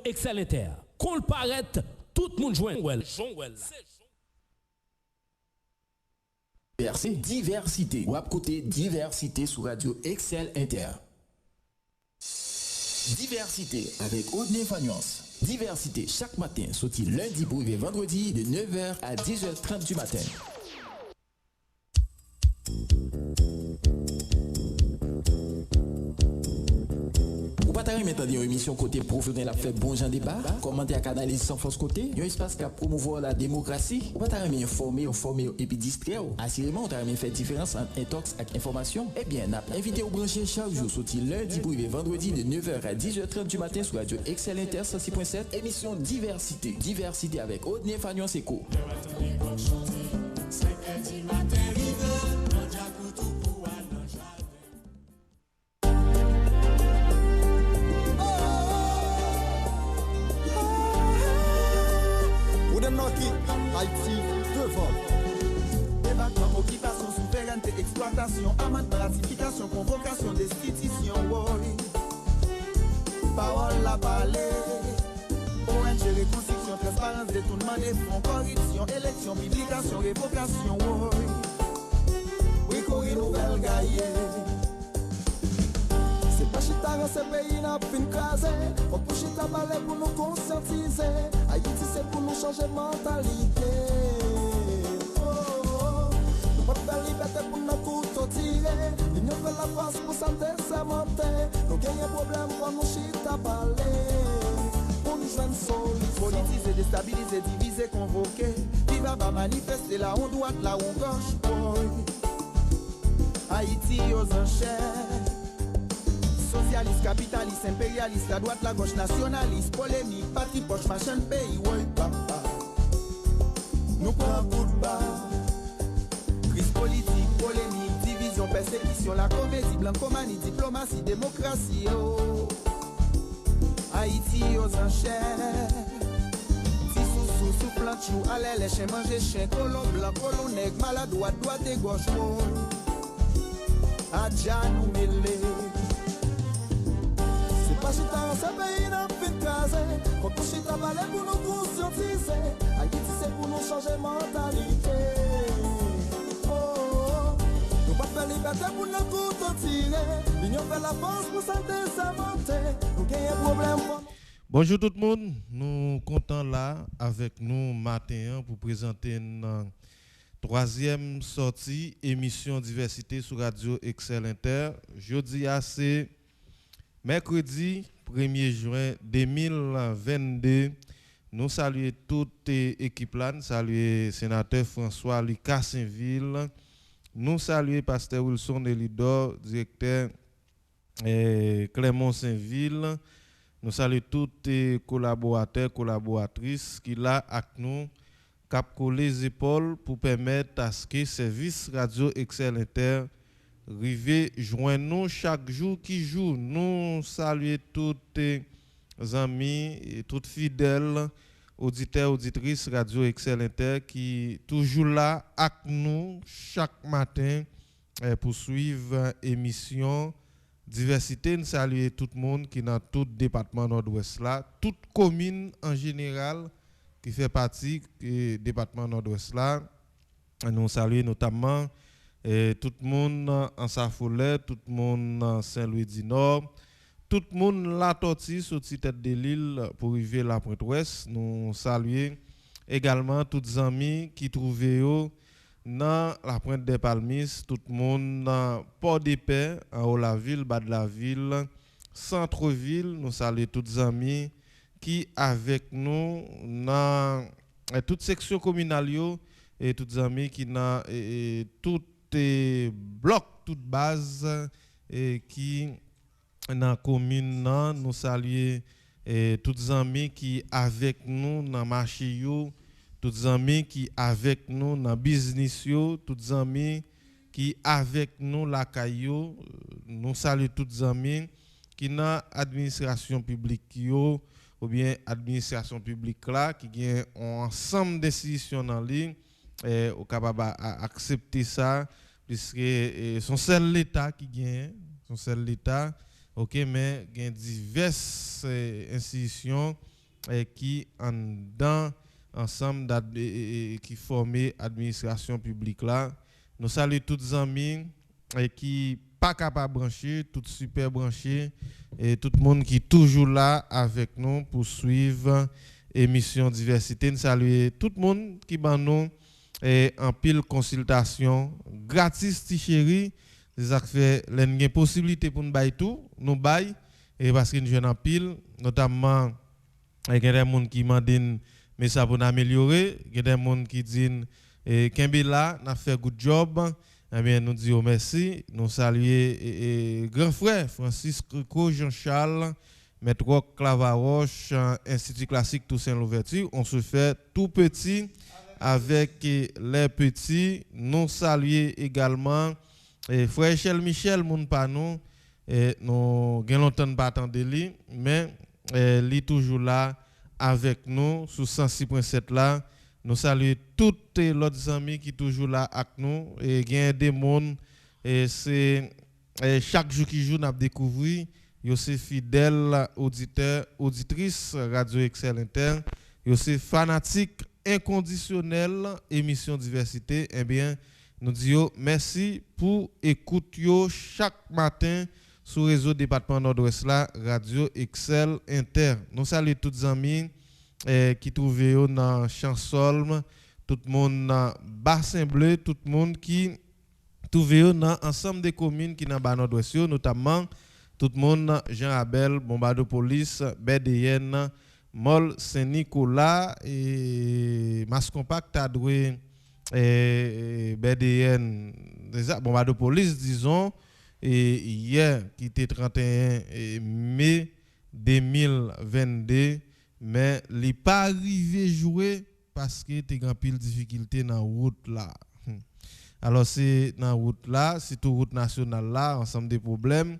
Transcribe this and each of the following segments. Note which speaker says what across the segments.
Speaker 1: Excellenter. Qu'on le paraît, tout le monde joue.
Speaker 2: Diversité. Ou à côté diversité sur Radio Excel Inter. Diversité avec Audney Fagnance. Diversité chaque matin, sorti lundi pour arriver vendredi de 9h à 10h30 du matin. Ou pas t'arriver maintenant une émission côté professionnel a fait bon genre débat, commenter à canaliser sans force côté, un espace qui a promouvoir la démocratie. Ou pas t'arriver informer et puis distraire. Assurément, on t'arrive faire différence entre intox et information. Eh bien, n'a invité au brancher chaque jour sorti lundi pour arriver vendredi de 9h à 10h30 du matin sur Radio Excel Inter 106.7, émission Diversité. Diversité avec Audney Fagnon Seco.
Speaker 3: Haïti devant. Débattement, occupation, souveraineté, exploitation, amendement, ratification, convocation, destitution, parole la parler. ONG, reconstruction, transparence, détournement des fonds, corruption, élection, publication, révocation, oui, courir nouvelle gaillée. C'est pas chita dans ce pays n'a fin crasé. Faut pour chita parler pour nous conscientiser. Haïti c'est pour nous changer mentalité. Nous pas de liberté pour nos couteaux tirés. L'union fait la force pour santé s'amonter. Nous gagnons problème pour nous chita parler. Pour nous joindre solide. Politiser, déstabiliser, diviser, convoquer. Qui va manifester là on droite, là on gauche. Haïti aux enchères. Socialiste, capitaliste, impérialiste, la droite, la gauche, nationaliste, polémique, parti poche, machin pays, ouais, papa. Nous prenons coup de barre. Crise politique, polémique, division, persécution, la comédie, blancomanie, diplomatie, démocratie, oh. Haïti aux enchères. Sous plant chou, allez les chiens manger chien, colon blanc, colon nègre, maladroit, droite et gauche, oh. Adja nous mêler. Pas chita dans ce pays n'a fin crasé. Faut que chita parler pour nous conscientiser. Haïti c'est pour nous changer mentalité. Oh, nous pas faire liberté pour nous couteaux tirer. L'union fait la force pour santé s'amonter. Nous gagnons problème.
Speaker 4: Bonjour tout le monde, nous comptons là avec nous matin pour présenter une troisième sortie émission diversité sur Radio Excel Inter. Jeudi c'est mercredi 1er juin 2022, nous saluons toute l'équipe là, nous saluons sénateur François Lucas Saint-Ville, nous saluons pasteur Wilson Elidor, directeur Clément Saint-Ville, nous saluons tous les collaborateurs, collaboratrices qui là avec nous, cap coller les épaules pour permettre à ce que le service Radio Excel Inter rive joindre nous chaque jour qui joue. Nous saluons tous les amis et toutes fidèles auditeurs auditrices Radio Excel Inter qui toujours là avec nous chaque matin pour suivre émission diversité. Nous saluons tout le monde qui est dans tout département nord-ouest là, toute commune en général qui fait partie du département nord-ouest là. Nous saluons notamment et tout le monde en Safoulé, tout le monde en Saint-Louis-du-Nord, tout le monde la tortue sur tête de l'île pour arriver la Pointe-Ouest. Nous saluons également tous les amis qui trouvent dans la Pointe des Palmis, tout le monde dans Port-de-Paix, en haut la ville, bas de la ville, centre-ville. Nous saluons tous les amis qui avec nous dans toute section communale et tous les amis qui dans toute bloc, toute base qui dans la commune, nous saluons tous les amis qui avec nous dans le marché, tous les amis qui avec nous dans le business, tous les amis qui avec nous la caillou, nous saluons tous les amis qui dans l'administration publique ou bien administration publique là qui gagne un ensemble de décisions dans ligne au capable accepter ça puisque son seul l'État qui gagne, son seul l'État, OK, mais il y a diverses institutions qui en dans ensemble qui formé administration publique là. Nous saluons tous les amis qui pas capable brancher, tout super branché et tout le monde qui est toujours là avec nous pour suivre émission diversité. Nous saluons tout le monde qui ban nous en pile consultation gratis ti chéri. Ça fait une possibilité pour nous bailler tout, nous bailler et parce que nous jeune en pile notamment il y a des gens qui demandent mais ça pour améliorer, il y a des gens qui disent Kembe là n'a fait good job. Eh bien, nous disons merci. Nous saluons grand frère Francis Crico, Jean-Charles, Maître Clavaroche, Institut Classique Toussaint Louverture. On se fait tout petit avec les petits. Nous saluons également frère Michel Michel, mon panou. Nous avons longtemps pas attendu lui, mais il est toujours là avec nous sur 106.7 là. Nous saluons tous les autres amis qui sont toujours là avec nous. Et il y a des gens, c'est chaque jour qui joue, nous avons découvert, ils sont fidèles auditeurs, auditrices, Radio Excel Inter, ils sont fanatiques inconditionnels, émission diversité. Eh bien, nous disons merci pour écouter chaque matin sur le réseau département Nord-Ouest, Radio Excel Inter. Nous saluons tous les amis qui trouvent dans Chansolme, tout le monde dans Bassin Bleu, tout le monde qui trouve dans ensemble des communes qui dans bas nord-ouest, notamment tout le monde dans Jean-Abel, Bombado Police, BDN, Mol Saint-Nicolas et Mascompact a doué BDN, Bombado Police disons et hier qui était 31 mai 2022. Mais il n'est pas arrivé à jouer parce que tu as une pile de difficultés dans la route là. Alors c'est dans la route là, c'est toute route nationale là, ensemble des problèmes.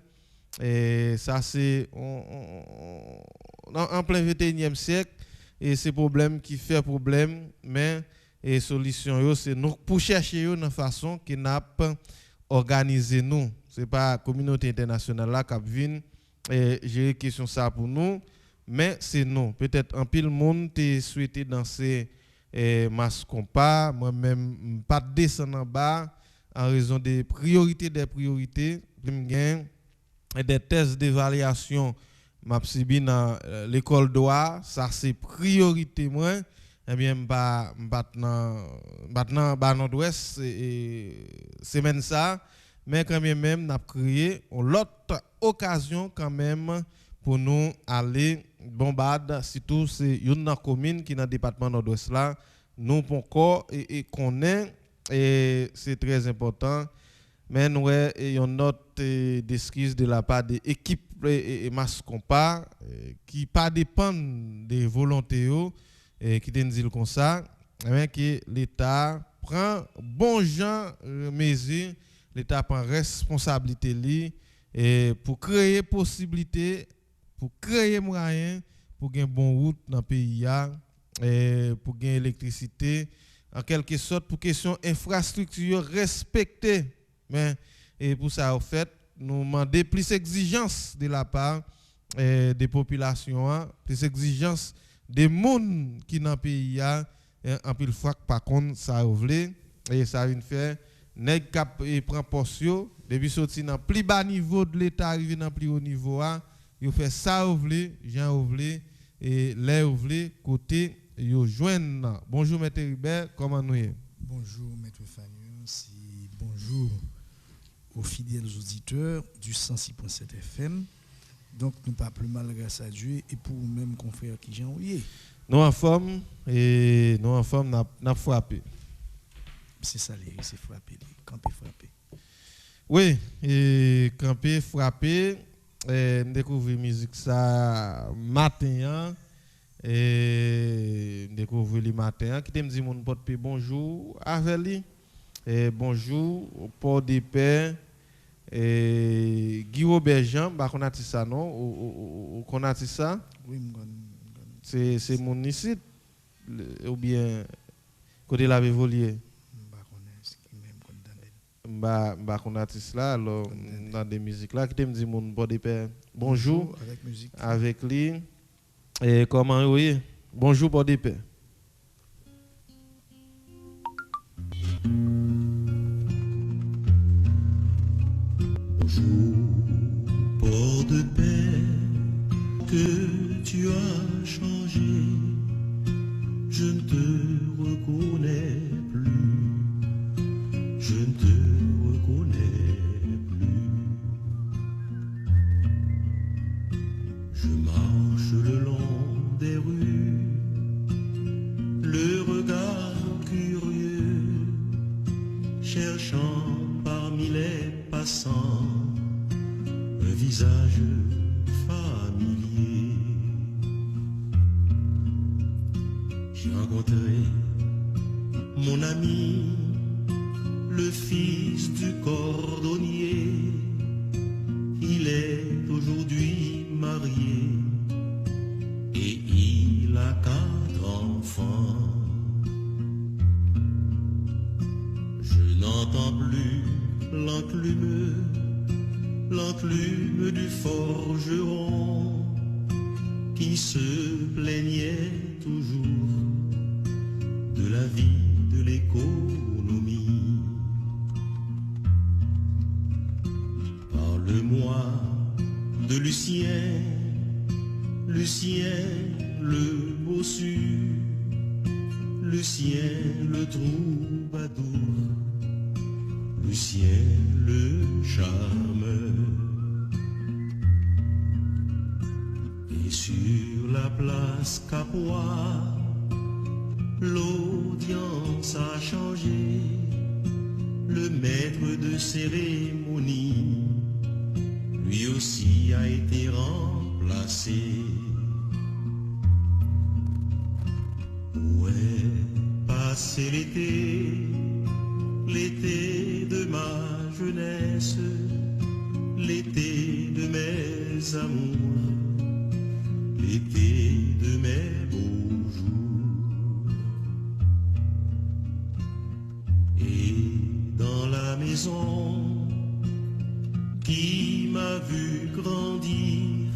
Speaker 4: Et ça c'est en plein 21e siècle et c'est problème qui fait problème, mais et solution c'est nous pour chercher une façon qui n'a pas organisé nous. C'est pas la communauté internationale là qui vient et gérer question ça pour nous. Mais c'est non. Peut-être un pile monde te souhaité danser masse compas, moi-même pas descendre en bas en raison des priorités. Des tests d'évaluation m'a subi dans l'école droit, ça c'est priorité moi. Eh bien maintenant nord-ouest semaine ça, mais quand même n'a créé l'autre occasion quand même pour nous aller bombarder, surtout c'est une commune qui est dans le département nord-ouest là, nous encore et connaît et c'est très important. Mais nous avons une note d'excuse de la part de l'équipe et Mascompa qui pas dépendent des volontaires qui te disent comme ça, mais que l'État prend bon gens mesures, l'État prend responsabilité li pour créer possibilité, pour créer moyen pour gagner bon route dans le pays pour gagner électricité en quelque sorte pour question infrastructure respectée. Mais et pour ça, en fait, nous demandons plus d'exigences de la part des populations, plus d'exigences des gens qui dans le pays, en plus fois par contre, ça a ouvert et ça vient faire, nèg cap prend portion, depuis sorti dans plus bas niveau de l'État, arrivé dans plus haut niveau, il fait ça ouvert, Jean ouvert et les ouvert côté, ils joignent. Bonjour, Maître Ribert, comment nous est?
Speaker 5: Bonjour, Maître Fagnon, bonjour aux fidèles auditeurs du 106.7 FM. Donc, nous pas plus mal grâce à Dieu et pour même confrères qui j'en oublié.
Speaker 4: Nous en forme et nous en forme n'a frappé.
Speaker 5: C'est ça, c'est frappé, camper frappé.
Speaker 4: Oui, et camper frappé, nous découvrir musique ça matin et découvrir le matin qui me dit mon pote bonjour avec lui. Et bonjour Port de Paix et Guy Robert Jean, bah qu'on a dit ça non ou qu'on a dit ça?
Speaker 5: Oui,
Speaker 4: c'est mon ici ou bien côté la Volier. Bah qu'on a dit cela alors dans des musiques là qui me dit mon Port de Paix bonjour
Speaker 5: avec musique
Speaker 4: avec lui Et comment oui? Bonjour pour des paix.
Speaker 6: Bonjour port de paix que tu as changé, je ne te reconnais plus, je ne te reconnais plus. Je marche le long des rues, le regard curieux, cherchant parmi les passants un visage familier. J'ai rencontré mon ami, le fils du cordonnier. Il est aujourd'hui marié et il a 4 enfants. Je n'entends plus l'enclume du forgeron qui se plaignait toujours de la vie, de l'économie. Parle-moi de Lucien, Lucien le bossu, Lucien le troubadour, Lucien le charmeur. Et sur la place Capois, l'audience a changé. Le maître de cérémonie, lui aussi a été remplacé. Où est passé l'été, l'été de ma jeunesse, l'été de mes amours, l'été de mes beaux jours? Et dans la maison qui m'a vu grandir,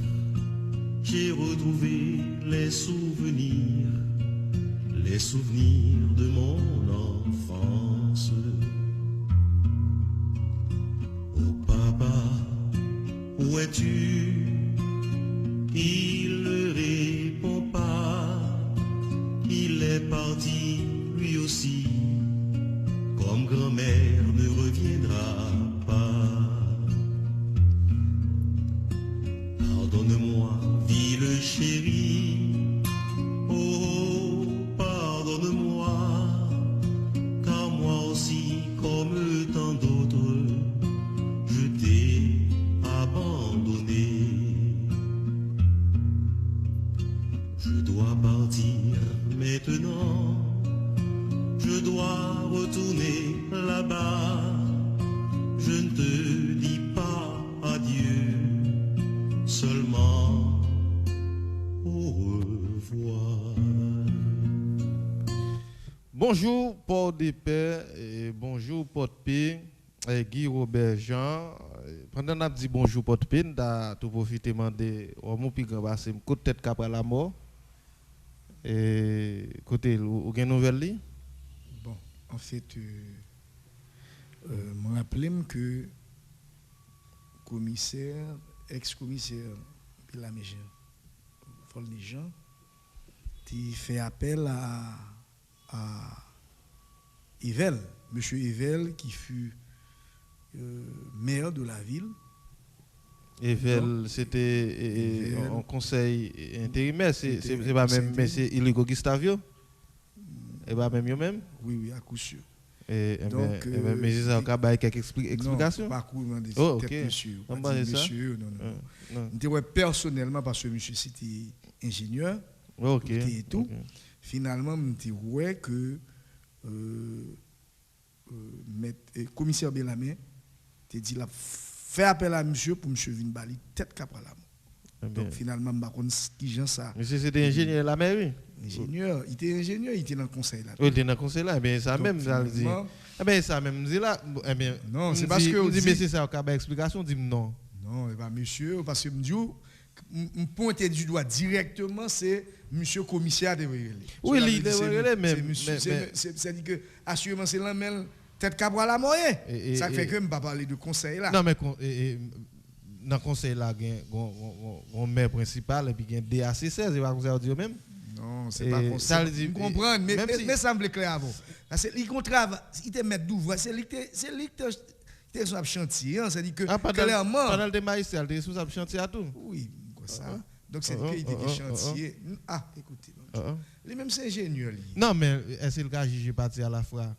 Speaker 6: j'ai retrouvé les souvenirs de mon enfance. Oh papa, où es-tu? Il ne répond pas, il est parti lui aussi, comme grand-mère ne reviendra pas. Pardonne-moi, ville chérie, oh pardonne-moi, car moi aussi, comme tant d'autres, je t'ai abandonné. Je dois partir maintenant, je dois retourner là-bas. Je ne te dis pas adieu, seulement au revoir.
Speaker 4: Bonjour Port de Paix et bonjour Port de Paix et Guy Robert Jean. Pendant qu'on a dit bonjour Port de Paix, on a tout profité de demander au mon plus grand bassin côté tête après la mort. Et côté ou une nouvelle?
Speaker 5: Bon, en fait, je me rappelle que commissaire, ex-commissaire de la Méjean, Folnijan, qui fait appel à Yvel, M. Yvel, qui fut maire de la ville.
Speaker 4: Yvel, c'était un conseil intérimaire, c'est pas même, mais c'est Illico Gustavio? Et pas même eux-mêmes?
Speaker 5: Oui, à coup sûr.
Speaker 4: Donc, mais c'est ça, on a quelques explications?
Speaker 5: Non, pas courant de
Speaker 4: oh, ok.
Speaker 5: monsieur.
Speaker 4: Monsieur,
Speaker 5: non. Personnellement, parce que monsieur c'était ingénieur,
Speaker 4: ok.
Speaker 5: Et tout. Okay. Finalement, je vois que commissaire Belamé te dit la fait appel à monsieur pour monsieur venir bali tête cap à la. Donc finalement, je ne sais pas qui gens ça.
Speaker 4: Monsieur c'était ingénieur la mairie.
Speaker 5: Ingénieur, il était dans le conseil là.
Speaker 4: Oui, il était dans le conseil là, mais ça même ça dit. Eh bien ça même dit là, eh bien
Speaker 5: non, c'est parce que
Speaker 4: on dit mais c'est ça on a explication, dit non.
Speaker 5: Non, et pas monsieur parce que me dit pointer du doigt directement, c'est monsieur commissaire de Vérilé.
Speaker 4: Oui, il devrait même.
Speaker 5: C'est-à-dire que, assurément, c'est l'emmène tête cabra la moyenne. Ça fait que je ne vais pas parler de conseil là.
Speaker 4: Non, mais dans le conseil là, il y a un maire principal et puis il y a un DAC 16, il va vous dire même.
Speaker 5: Non, c'est pas comme ça. Je comprends, mais ça me clair avant. Parce que il te met d'ouvrir, c'est lui qui est sur le chantier. C'est-à-dire que, clairement.
Speaker 4: Pendant le magistral, il est sur le chantier à tout.
Speaker 5: Oui, comme ça. Donc, c'est qu'il était chantier. Ah, écoutez. Les mêmes ingénieurs.
Speaker 4: Non, mais est-ce que le cas juge parti à la fois?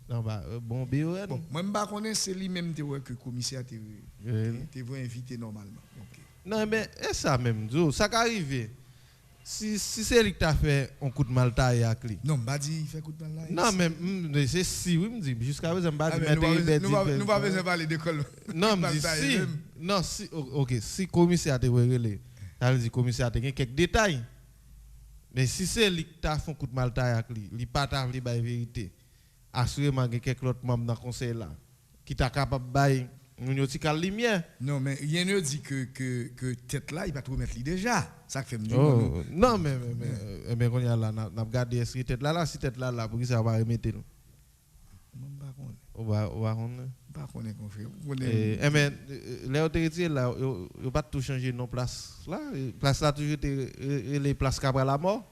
Speaker 4: Non, bah, bon, BON.
Speaker 5: Bon, moi, je ne connais pas c'est lui-même que le commissaire t'es invité normalement. Okay.
Speaker 4: Non, mais est ça même, ça qu'arrive. Si c'est lui qui t'a fait un coup de mal taille à clé.
Speaker 5: Non, je dit il fait un coup de mal là.
Speaker 4: Non, mais c'est si, oui, me dit. Jusqu'à présent, je
Speaker 5: nous ne pas besoin de parler d'école.
Speaker 4: Non, me dit si. Non, si, ok, si le commissaire t'a relé, ça veut dire commissaire t'a quelques détails. Mais si c'est lui qui t'a fait un coup de mal taille à clé, il n'a pas la vérité. Assurément, il y a quelques autres membres dans le conseil là qui sont capables de bailler une lumière.
Speaker 5: Non, mais il y en a dit que tête là, il va tout mettre déjà. Ça fait me dire.
Speaker 4: Non, mais quand il y a là, on a regardé si tête là, si tête là, pour que ça va remettre. On va
Speaker 5: pas connaître qu'on fait.
Speaker 4: Mais les autorités là, ils n'ont pas tout changé non place là. Place là toujours les places qui la mort.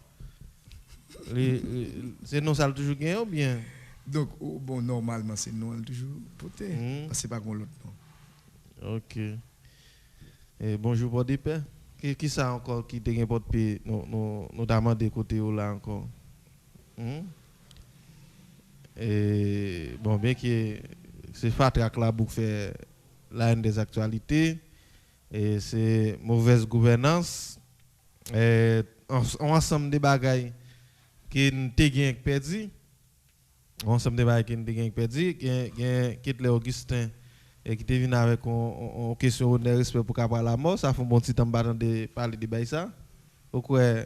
Speaker 4: C'est non ça toujours gagné ou bien?
Speaker 5: Donc, bon, normalement, c'est nous toujours poté. Parce que c'est pas qu'on l'autre nom.
Speaker 4: Ok. Et bonjour, Body Père. Qui ça encore qui te gagne porte pied, notamment des côtés là encore? Et bon, bien que c'est Fatrak là pour faire la haine des actualités, et c'est mauvaise gouvernance, et ensemble des bagailles qui te gagne perdu. Ensemble des bagailles qui te gagne perdu, qui est Augustin et qui te vient avec une question de respect pour qu'après la mort, ça fait un bon petit temps de parler de ça. Ou quoi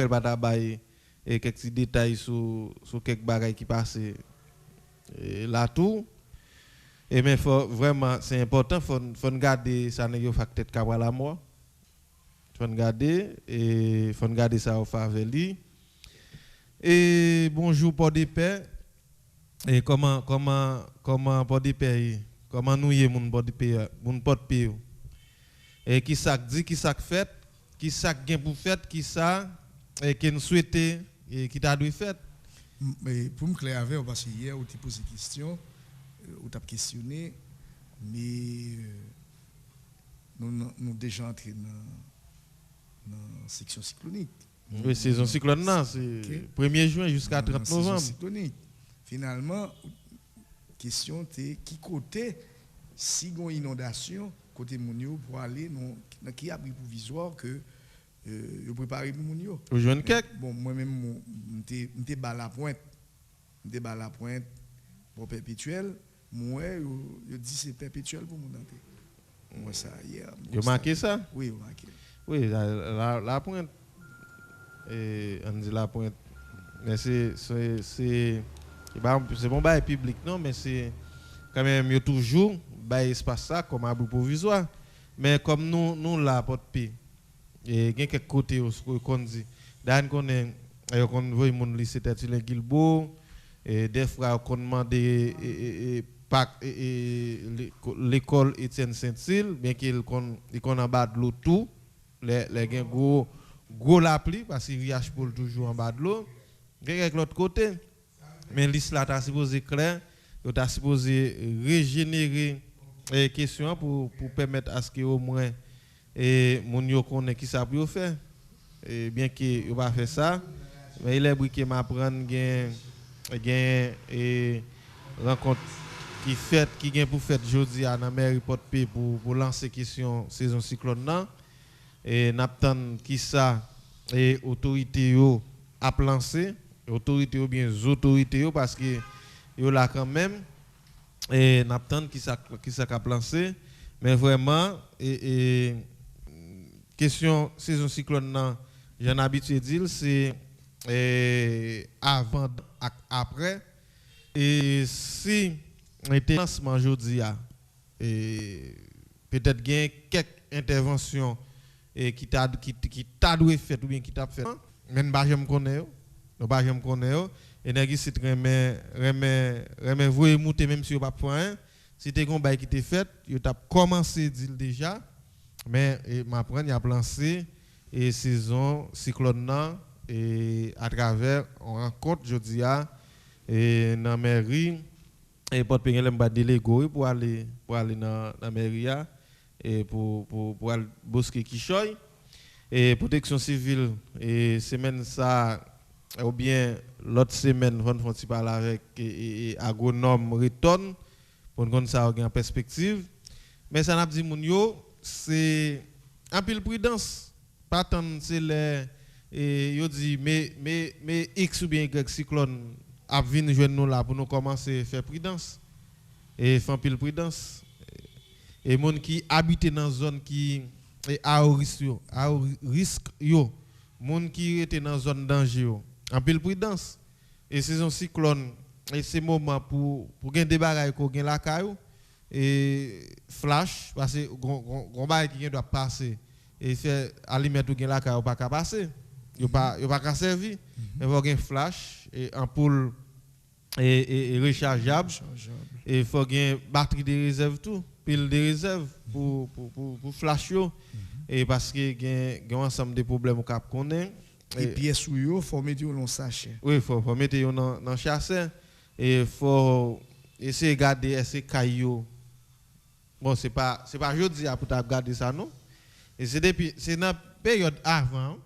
Speaker 4: va bailler et quelques détails sur quelques bagailles qui passent là tout. Et mais vraiment c'est important, faut garder ça n'est pas tête qu'après la mort. Faut garder ça au faveur lui. Et bonjour pour des pères. Et comment pour des pères, comment nous y mon pour des pères, mon porte père. Et qui ça dit, qui ça fait, qui ça gain pour faire, qui ça et qui nous souhaiter et qui t'a dû faire.
Speaker 5: Mais pour me clarifier, parce que hier, on t'a posé une question, on t'a questionné, mais nous déjà entrés dans la section cyclonique.
Speaker 4: Oui, saison cyclone, c'est 1er juin jusqu'à 30 novembre.
Speaker 5: Cyclonique. Finalement, question est qui côté, si il y a une inondation, côté Mounio, pour aller dans qui abri provisoire que vous préparez pour Mounio.
Speaker 4: Vous jouez une quelque?
Speaker 5: Bon, moi-même, je bas la pointe. Je bas la pointe pour perpétuel. Moi, je dis c'est perpétuel pour mon entrer. Moi, ça, hier.
Speaker 4: Vous marquez ça?
Speaker 5: Oui, vous marquez.
Speaker 4: Oui, la pointe. Et on dit la pointe. Mais c'est bon bail public non, mais c'est quand même mieux toujours bail espace ça comme abri provisoire. Mais comme nous là porte pied et il y a quelques côtés qu'on dit dan connaît qu'on voit mon lycée Tertullien Guilbeault et des fois qu'on demande l'école Étienne Saint-Cile bien qu'il qu'on en bas de l'eau tout les gain gros la pluie parce qu'il riage pour toujours en bas de l'eau avec l'autre côté. Mais l'islam est supposé clair, il est supposé régénérer les questions pour permettre à ce que au moins mon yo connaît qui ça peut faire. Et bien qu'il va faire ça, mais il est briqué m'apprendre gain rencontre qui gain pour faire jeudi à la mairie Porte-Paix pour lancer question saison cyclone là et n'attend qui ça et autorité yo a lancé autorité ou bien les autorités parce que yo là quand même et n'attend qui ça a lancé mais vraiment et question saison cyclone là j'en habitué dire c'est avant après et si était lancement aujourd'hui et peut-être gain quelques intervention et qui t'a dû fait ou bien qui t'a fait même pas j'aime connais non pas j'aime connais et nèg ici remet voyer monter même si on pas point si t'es gon bail qui t'est fait yo t'a commencé dire déjà mais m'apprendre y a lancé et saison cyclone là et à travers on rencontre jodi a et dans mairie et porte pengel m'a délégué pour aller dans mairie et pour aller bosquer Kichoy et protection civile et semaine ça ou bien l'autre semaine on font parler avec et agronome retourne pour qu'on ça en perspective mais ça n'a dit moun yo c'est un pile prudence pas tant c'est les et yo dit mais X ou bien Y cyclone a venir joindre nous là pour nous commencer faire prudence et faire pile prudence et monde qui habitent dans zone qui est à risque yo monde qui était dans zone danger yo en pile prudence et saison cyclone et c'est moment pour gagner des bagages ko gain la caillou et flash parce que gon bail qui doit passer et fait aliment ou gain la caillou pas ka passer yo pas ka servir mais faut gain flash et ampoule et rechargeable et faut gain batterie de réserve tout pile de réserve pour flash yo et parce que gain ensemble de problèmes qu'on connaît
Speaker 5: et pièces sous yo faut mettre dans sachet
Speaker 4: oui faut mettre yo dans chassin et faut essayer garder essayer caillou bon c'est pas jodi pour ta garder ça non et c'est depuis c'est dans période avant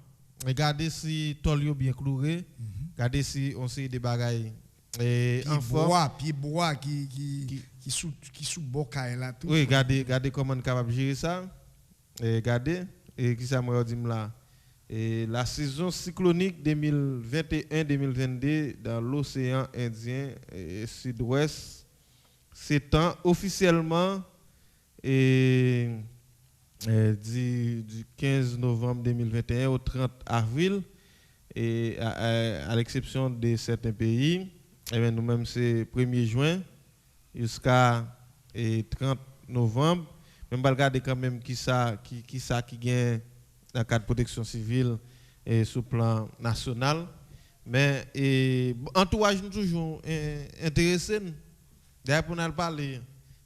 Speaker 4: regardez si tol yo bien cloué regardez si on sait des bagailles et en
Speaker 5: pied bois qui sous bocaille là tout
Speaker 4: oui regardez comment on capable gérer ça et regardez et qui ça moi dit là et la saison cyclonique 2021-2022 dans l'océan Indien et sud-ouest s'étend officiellement du 15 novembre 2021 au 30 avril et à l'exception de certains pays et bien nous-mêmes c'est 1er juin jusqu'à 30 novembre même pas regarder quand même qui gagne dans le cadre de protection civile et sur le plan national. Mais entourage nous toujours intéressé. D'ailleurs, pour nous parler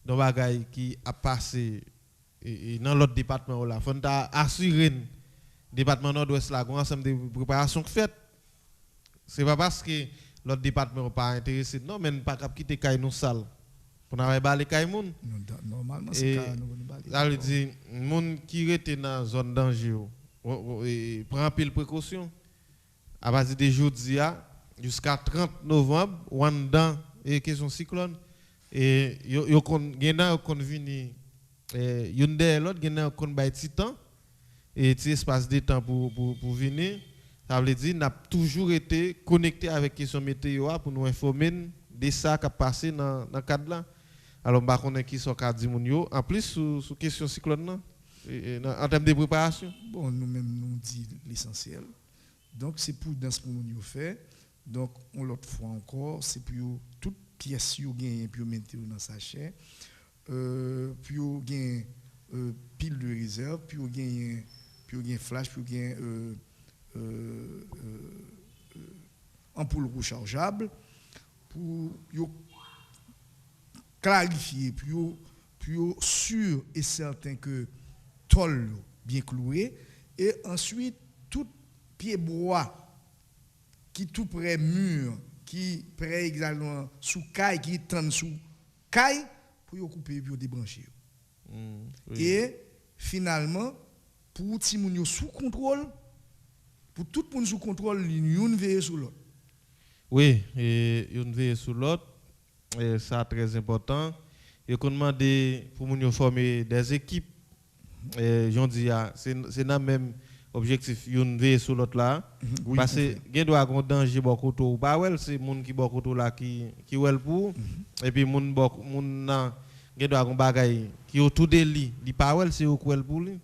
Speaker 4: de bagaille qui a passé dans l'autre département, il faut assurer le département nord-ouest là, un ensemble de préparations faites. Ce n'est pas parce que l'autre département n'est pas intéressé, non, mais nous ne pouvons pas quitter les nous sales. Pour nous parler de les nous.
Speaker 5: Normalement, c'est
Speaker 4: ça veut dire, les gens qui sont dans la zone danger, prend pile précaution. À partir de jeudi jusqu'à 30 novembre, on est dans la question cyclone. Et il y a un vini, Hyundai, l'autre, il y a un titan, et un espace de temps pour venir. Ça veut dire qu'on a toujours été connecté avec la question météo pour nous informer de ça qui a passé dans le cadre là. Alors, on va connaître qui sont les en plus, sur la question cyclone, en termes de préparation.
Speaker 5: Bon, nous-mêmes, nous disons l'essentiel. Donc, c'est pour dans ce que nous fait. Donc, on l'autre fois encore, c'est pour toute pièce qui gagne, puis mettre dans sa chair, puis gagne pile de réserve, puis gagne flash, puis gagne ampoule rechargeable, pour clarifier, puis sûr et certain que tol bien cloué, et ensuite tout pied bois qui tout près mur, qui près exactement sous caille, qui tend sous caille, pour couper et puis débrancher. Oui. Et finalement, pour tout le monde sous contrôle, pour tout le monde sous contrôle, une veille sur l'autre.
Speaker 4: Oui, et une veille sur l'autre, et ça très important. Et qu'on demande pour nous former des équipes. J'en dis, c'est dans le même objectif, une veille sur l'autre là. Oui, parce que il doit avoir un danger beaucoup trop. Pas well, c'est moun qui beaucoup trop là qui well pour. Et puis moun nan il doit avoir un bagay qui autour de lui, dit pas well, c'est au well pour lui.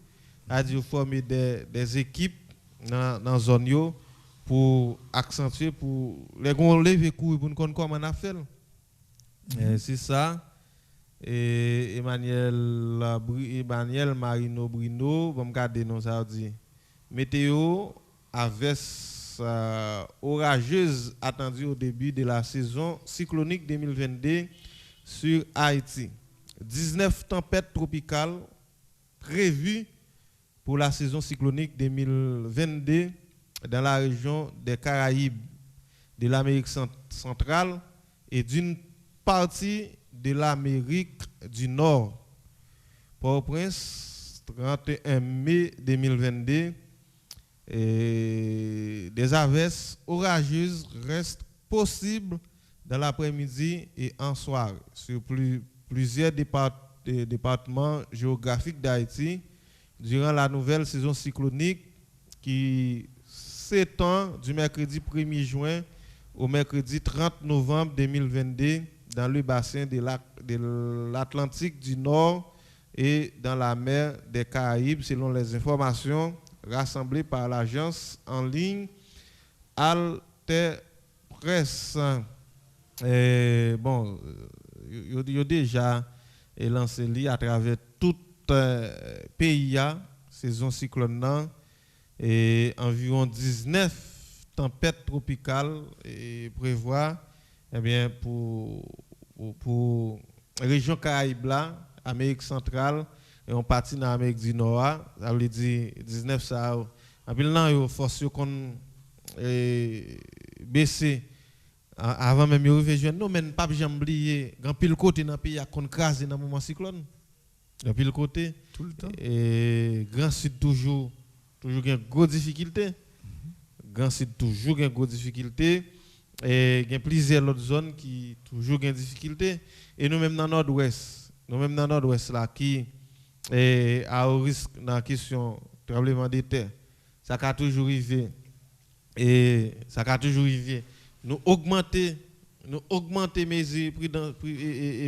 Speaker 4: C'est-à-dire former des équipes dans la zone yo pour accentuer pour les gon lever courir pour nous comment on a fait. C'est ça. et Emmanuel Marino Brino, bon regarder non ça dit. Météo averse orageuse attendue au début de la saison cyclonique 2022 sur Haïti. 19 tempêtes tropicales prévues pour la saison cyclonique 2022 dans la région des Caraïbes, de l'Amérique centrale et d'une partie de l'Amérique du Nord. Port-au-Prince, 31 mai 2022, des averses orageuses restent possibles dans l'après-midi et en soirée sur plusieurs départements géographiques d'Haïti durant la nouvelle saison cyclonique qui s'étend du mercredi 1er juin au mercredi 30 novembre 2022 dans le bassin de l'Atlantique du Nord et dans la mer des Caraïbes, selon les informations rassemblées par l'agence en ligne Alter Press. Bon, il y a déjà lancé à travers tout le pays, saison cyclone, et environ 19 tempêtes tropicales et prévoit pour la région Caraïbes, Amérique centrale, et on partit dans l'Amérique du Nord, ça veut dire 19 ça. En plus, là, il faut qu'on baisser avant même de revenir. Non, mais pas jamais oublier, quand pile côté dans le pays, qu'on crase dans le moment cyclone. Dans pile côté.
Speaker 5: Tout le temps.
Speaker 4: Et Grand Sud toujours une grosse difficulté. Grand Sud toujours une grosse difficulté. Et il y a plusieurs autres zones qui toujours une difficulté. Et nous-mêmes dans le nord-ouest, là, qui est à risque dans la question du tremblement de terre, ça a toujours arrivé. Et ça a toujours arrivé. Nous augmenter mes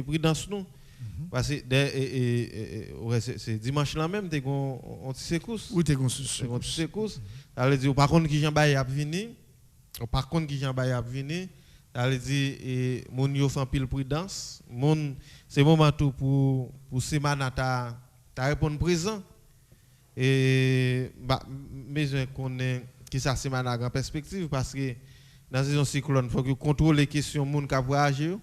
Speaker 4: prudence nous. Parce que c'est dimanche là même, on secousse.
Speaker 5: Oui, t'es
Speaker 4: secousse. Ça veut dire, par contre, qui j'en baille à venir. Par contre, qui j'en baille à venir. Ça veut dire, mon yo fait pile prudence. C'est moment tout pour semaine ta répondre présent. Et mais je connais qui ça semaine en perspective parce que dans la saison cyclone, il faut que contrôle les questions moun qui voyager.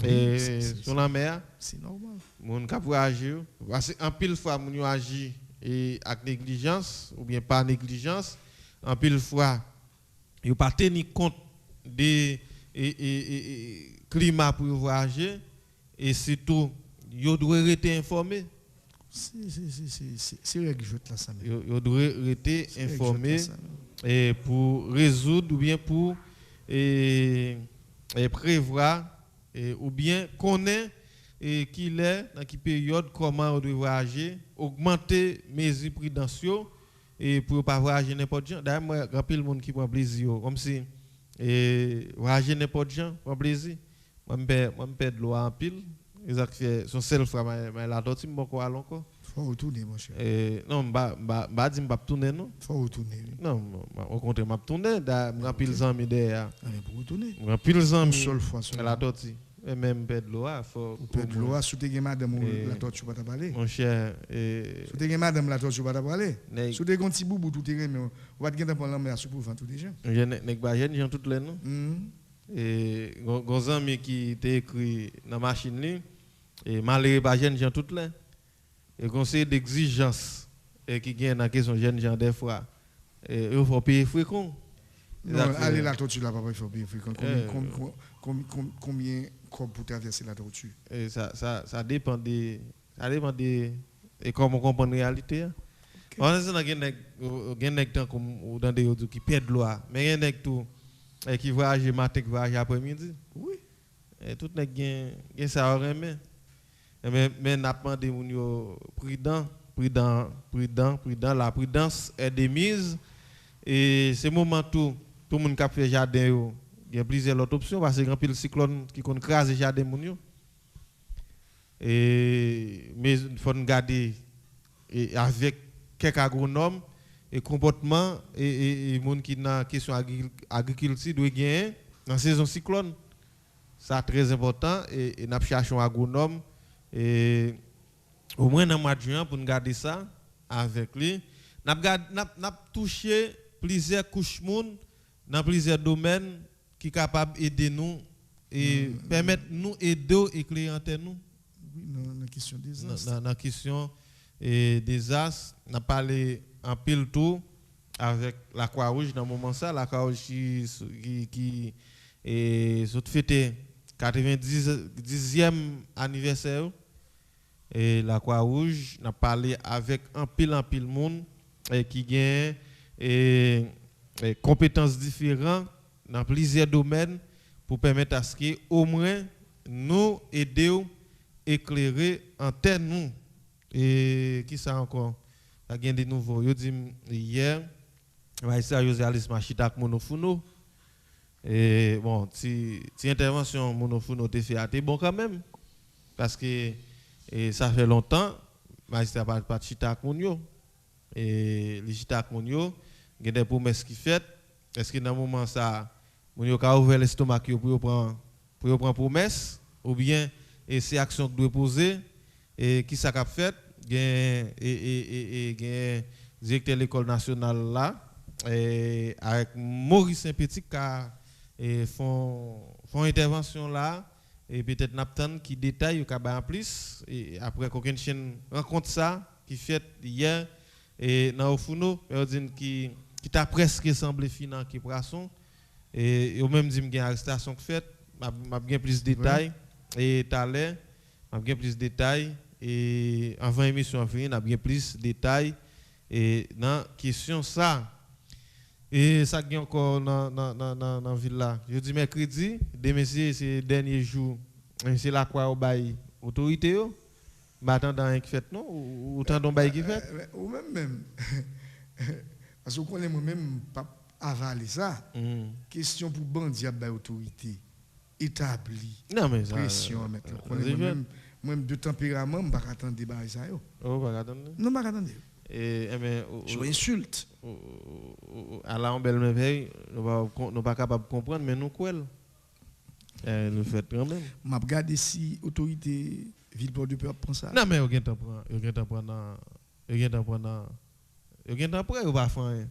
Speaker 4: Et sur la mer,
Speaker 5: c'est normal.
Speaker 4: Moun qui voyager parce que en pile fois moun yo agi et avec négligence ou bien pas négligence, en pile fois yo pas tenir compte des climat pour voyager et surtout yo doit rester informé.
Speaker 5: C'est règle jute là ça.
Speaker 4: Yo doit rester informé et pour résoudre ou bien pour prévoir ou bien connaître qu'il est dans quelle période comment on doit voyager, augmenter mesures prudentielles et pour pas voyager n'importe quoi. D'ailleurs moi grand pile monde qui prend plaisir comme si voyager n'importe quoi prend plaisir. Moi me perd de l'eau en pile. Exact fait son seul fois mais la d'autres me beaucoup encore.
Speaker 5: Faut retourner mon cher.
Speaker 4: Non ba dit pas tourner non.
Speaker 5: Faut retourner.
Speaker 4: Non au contraire m'a tourner grand pile amis derrière.
Speaker 5: Mais pour retourner.
Speaker 4: Grand pile amis
Speaker 5: seule fois
Speaker 4: la d'autres et même perd de l'eau faut
Speaker 5: perd de l'eau sous te madame la tortue pas parler.
Speaker 4: Mon cher
Speaker 5: sous te madame la tortue pas parler. Sous te gon petit boubou tout terrain mais on va te gagner pour l'emmener sous pour vendre tout déjà.
Speaker 4: Nek ba jeune gens toutes les non. Et gon ami qui t'a écrit dans machine li et malheureux ba jeune gens toutes les et conseil d'exigence et qui gagne dans question jeune gens des fois et il faut payer fréquent.
Speaker 5: Non, allez la tortue là pas il faut payer fréquent. Combien pour traverser la tortue?
Speaker 4: Et ça dépend des et comment on comprend la réalité. On est dans comme dans des qui perdent l'eau mais il y a tout qui voyage matin qui voyage après-midi.
Speaker 5: Oui.
Speaker 4: Et tout nèg gen ça remet. Mais n'a pas demandé prudent, la prudence est de mise et c'est moment tout le monde qui fait jardin il y a plusieurs autres options parce que grand pile cyclone qui kon crase jardin moun yo. Et mais il faut garder avec quelques agronomes et comportement et monde qui dans question agriculture doit gagner dans saison cyclone. Ça très important et n'a cherchons agronome Et au moins dans le mois de juin pour nous garder ça avec lui. N'a touché plusieurs couches monde dans plusieurs domaines qui sont capables d'aider nous et permettre nous aider et éclairer nous.
Speaker 5: Oui, dans la question des astres.
Speaker 4: Dans la question des astres, on a parlé en pile tout avec la Croix-Rouge dans le moment ça, la Croix-Rouge qui fêté 90e anniversaire et la Croix-Rouge n'a parlé avec un pile monde qui gagne compétences différentes dans plusieurs domaines pour permettre à ce que au moins nous aider éclairer en terre nous. Et qui ça encore? Ça gagne des nouveaux. Yo dit hier ça José Alice Machita avec Monofuno. Et bon, si intervention Monofuno te fait até bon quand même parce que ça fait longtemps magistrat pas chita avec Monyo. Et les chita avec Monyo, il y a des promesses qui fait. Est-ce que dans le moment ça Monyo a ouvert l'estomac pour prendre promesse ou bien et ces actions que doit poser et qui ça a fait gain et directeur de l'école nationale là et avec Maurice Saint-Petit qui font intervention là et peut-être Naptan qui détaille en plus et après qu'aucune chaîne rencontre ça qui fait hier et dans Ofuno qui t'a presque semblé final qui poisson et au même dit qu'il y a une arrestation qui fait m'a bien plus de détails et talent m'a bien plus de détails et avant émission en fin n'a bien plus de détails et dans question ça et ça gagne encore dans ville là jeudi mercredi demain c'est dernier jour c'est la quoi au bail autorité yo m'attendant qui fait non ou autant don bail qui fait
Speaker 5: ou même parce que connaît moi même pas avaler ça question pour bandit bail autorité établi
Speaker 4: non mais ça
Speaker 5: pression mettre moi de tempérament pas attendre débat ça yo
Speaker 4: pas attendre
Speaker 5: non pas attendre
Speaker 4: et mais
Speaker 5: je insulte
Speaker 4: à la belle merveille nous pas capable de comprendre mais nous quoi nous fait quand même
Speaker 5: m'a regarder si autorité ville port du peuple prend ça
Speaker 4: non mais aucun temps prendre ou pas faire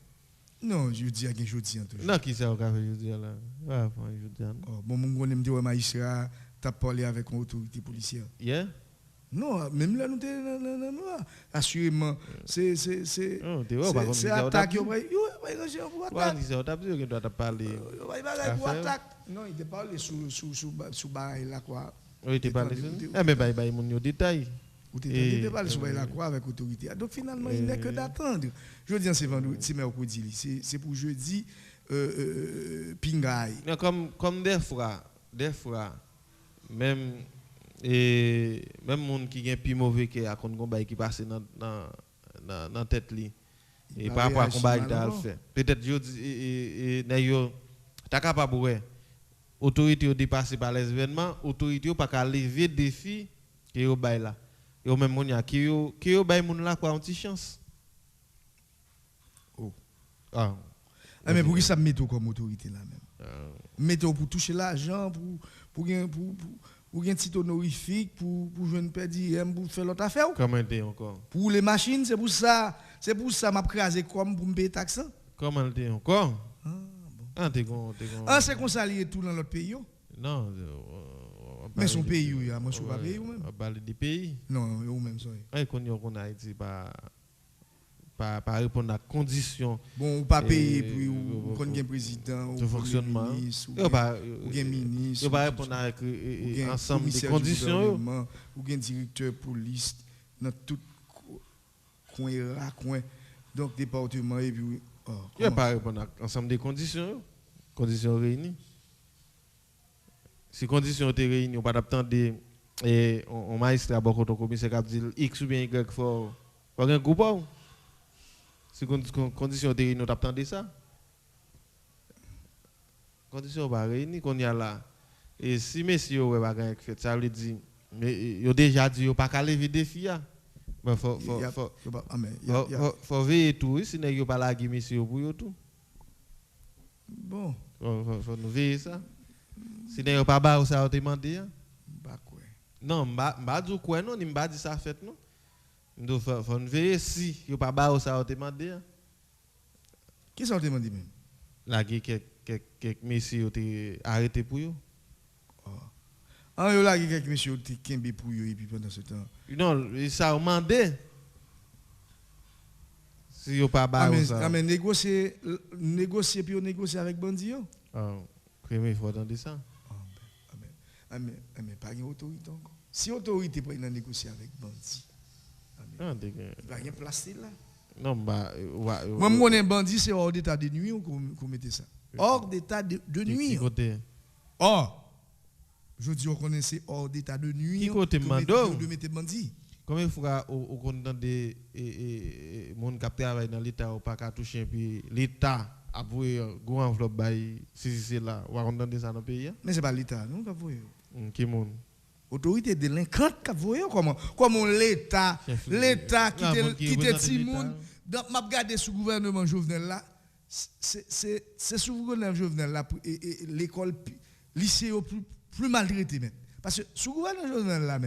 Speaker 5: non je dis à quel jeudi en tout
Speaker 4: non qui ça au café jeudi là va faire jeudi
Speaker 5: bon mon gars me dit ouais magistrat t'as parlé avec une autorité policière
Speaker 4: yeah
Speaker 5: non même là nous assurément c'est attaque yo attaque non il te parle sous bail là quoi
Speaker 4: oui il te parle mais bail mon détail
Speaker 5: ou te parle sous bail là quoi avec autorité donc finalement il n'est que d'attendre jeudi c'est vendredi c'est mercredi c'est pour jeudi pingay
Speaker 4: comme des fois même et même monde qui gagne plus mauvais que à compte combat qui passe dans tête li et par rapport à combat il a fait peut-être yo et ta capable ouais autorité au dépasser par les événements autorité pas qu'à lever défi que yo bail là et même monde qui yo bail monde là quoi une petite chance
Speaker 5: mais pour qui ça met comme autorité là même mettez pour toucher l'argent pour un petit honorifique pour jouer une perdue pour faire l'autre affaire
Speaker 4: comment était encore
Speaker 5: pour les machines c'est pour ça m'a crasé comme pour me payer taxe
Speaker 4: comment était encore
Speaker 5: c'est qu'on s'allie tout dans l'autre pays
Speaker 4: non
Speaker 5: mais son pays moi je suis pas pays ou même
Speaker 4: parler des pays
Speaker 5: non ou même ça
Speaker 4: qu'on Haïti pas répondre à conditions
Speaker 5: bon ou pas payer puis ou qu'on gagne président
Speaker 4: ou fonctionnement
Speaker 5: ou gagne ministre
Speaker 4: ou pas répondre à ensemble des conditions
Speaker 5: ou gagne directeur police dans tout coin donc département et puis
Speaker 4: il pas répondre à ensemble des conditions réunies si conditions étaient réunies on pas attendre et on magistrat beaucoup de commissaire qui dit X ou bien Y faut un groupe si condition de réunion t'attendez ça condition va réunir qu'on y a là et si messieurs ouais pas gagner fait ça veut dire mais yo déjà dit yo pas qu'à lever défi là mais faut veiller tout si n'est pas là qui messieurs pour yo tout
Speaker 5: bon
Speaker 4: faut nous veiller ça si n'est pas bas ça te demander
Speaker 5: pas quoi
Speaker 4: Non, m'ba dit quoi non, ni m'ba dit ça fait non. Nous faut veiller si yo pas ba ça au demandé.
Speaker 5: Qui ça demandé même?
Speaker 4: La quelques messieurs ont arrêté pour yo.
Speaker 5: Ah yo là quelques messieurs ont kembe pour yo et puis pendant ce temps.
Speaker 4: Non, ça demandé. Si yo pas ba ça.
Speaker 5: Mais négocier puis négocier avec bandi yo.
Speaker 4: Ah, premier faut entendre ça.
Speaker 5: Mais pas une autorité encore. Si l'autorité peut négocier avec bandit, il va rien placer là.
Speaker 4: Non,
Speaker 5: moi, je connais bandit, c'est hors d'état de nuit qu'on mettait ça. Hors d'état de nuit. Or, je dis, on connaît c'est hors d'état de nuit.
Speaker 4: Qui côté mando?
Speaker 5: De mettre bandit.
Speaker 4: Combien de fois on connaît des gens qui travaillent dans l'État ou pas qu'à toucher, puis l'État a voué une enveloppe, si c'est là, ou on entend ça dans le pays?
Speaker 5: Mais ce n'est pas l'État, non, qui a voué.
Speaker 4: Qui monde?
Speaker 5: Autorité délinquante qui a voué, comment l'État qui était Timoun, m'a regardé sous gouvernement Jovenel là, c'est sous gouvernement Jovenel là, l'école, lycée plus maltraité. Parce que sous gouvernement Jovenel là,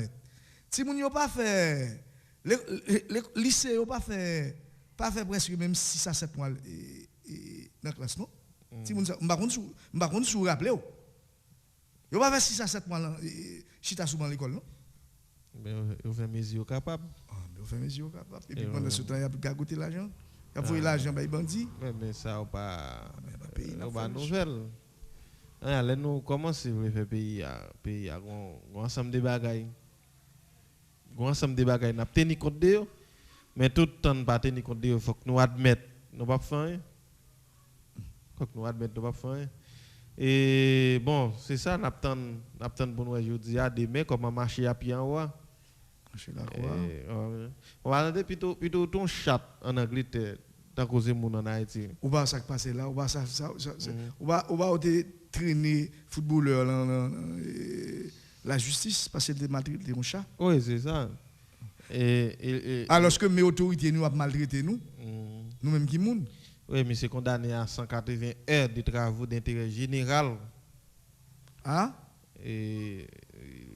Speaker 5: Timoun n'a pas fait, le lycée n'a pas fait presque même 6 à 7 mois dans la classe, non? Timoun, je ne sais pas si vous vous rappelez. Vous n'avez pas fait 6 à 7 mois chita souvent à l'école, non?
Speaker 4: Mais vous faites mes yeux capables.
Speaker 5: Vous faites mes yeux capables. Et puis pendant ce temps, il y a plus goûter l'argent. Il y a volé l'argent, il bandit.
Speaker 4: Mais ça, on n'a pas nouvelle. Allez, nous commençons à faire pays, un ensemble de bagailles. Un ensemble de bagailles. Nous avons tenu compte de eux, mais tout le temps, pas tenir compte de eux. Il faut que nous admettions, nous ne pouvons pas faire. Il faut que nous admettions, nous ne pouvons pas faire. Et bon, c'est ça, nous attendons pour nous aujourd'hui, demain, comment marcher à pied en haut. On va aller plutôt ton chat en Angleterre, tant que mon en Haïti.
Speaker 5: Ou va ça passer là, ou va ça, ou va traîner footballeur la justice parce qu'il a maltraité un chat.
Speaker 4: Oui, c'est ça.
Speaker 5: Alors que mes autorités nous ont maltraité nous-mêmes qui moun.
Speaker 4: Oui, mais c'est condamné à 180 heures de travaux d'intérêt général.
Speaker 5: Ah?
Speaker 4: Et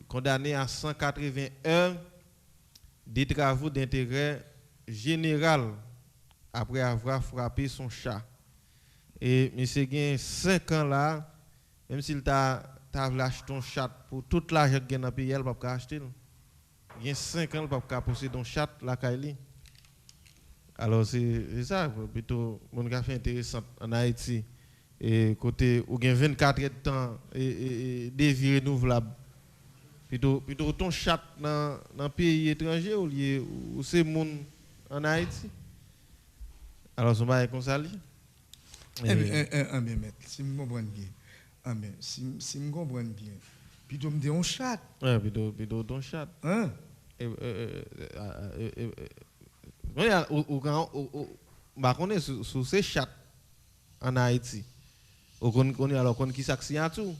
Speaker 4: condamné à 180 heures de travaux d'intérêt général après avoir frappé son chat. Et monsieur gagne 5 ans là, même s'il t'a acheté ton chat pour toute l'argent qu'il a dans le pays, il ne peut pas acheter. Il y a 5 ans, il ne peut pas posséder ton chat la Kaili. Alors c'est ça, plutôt, mon gars fait intéressant en Haïti. Et côté, où il y a 24 heures de temps et des vies renouvelables. Plutôt ton chat dans un pays étranger ou c'est mon en Haïti. Alors, ça va être comme ça.
Speaker 5: Mais maître, si je comprends bien. Si je comprends bien. Plutôt me dire un chat.
Speaker 4: Oui, plutôt ton chat.
Speaker 5: Hein?
Speaker 4: On est sur ces chats en Haïti. On connaît alors qui s'accient à tout.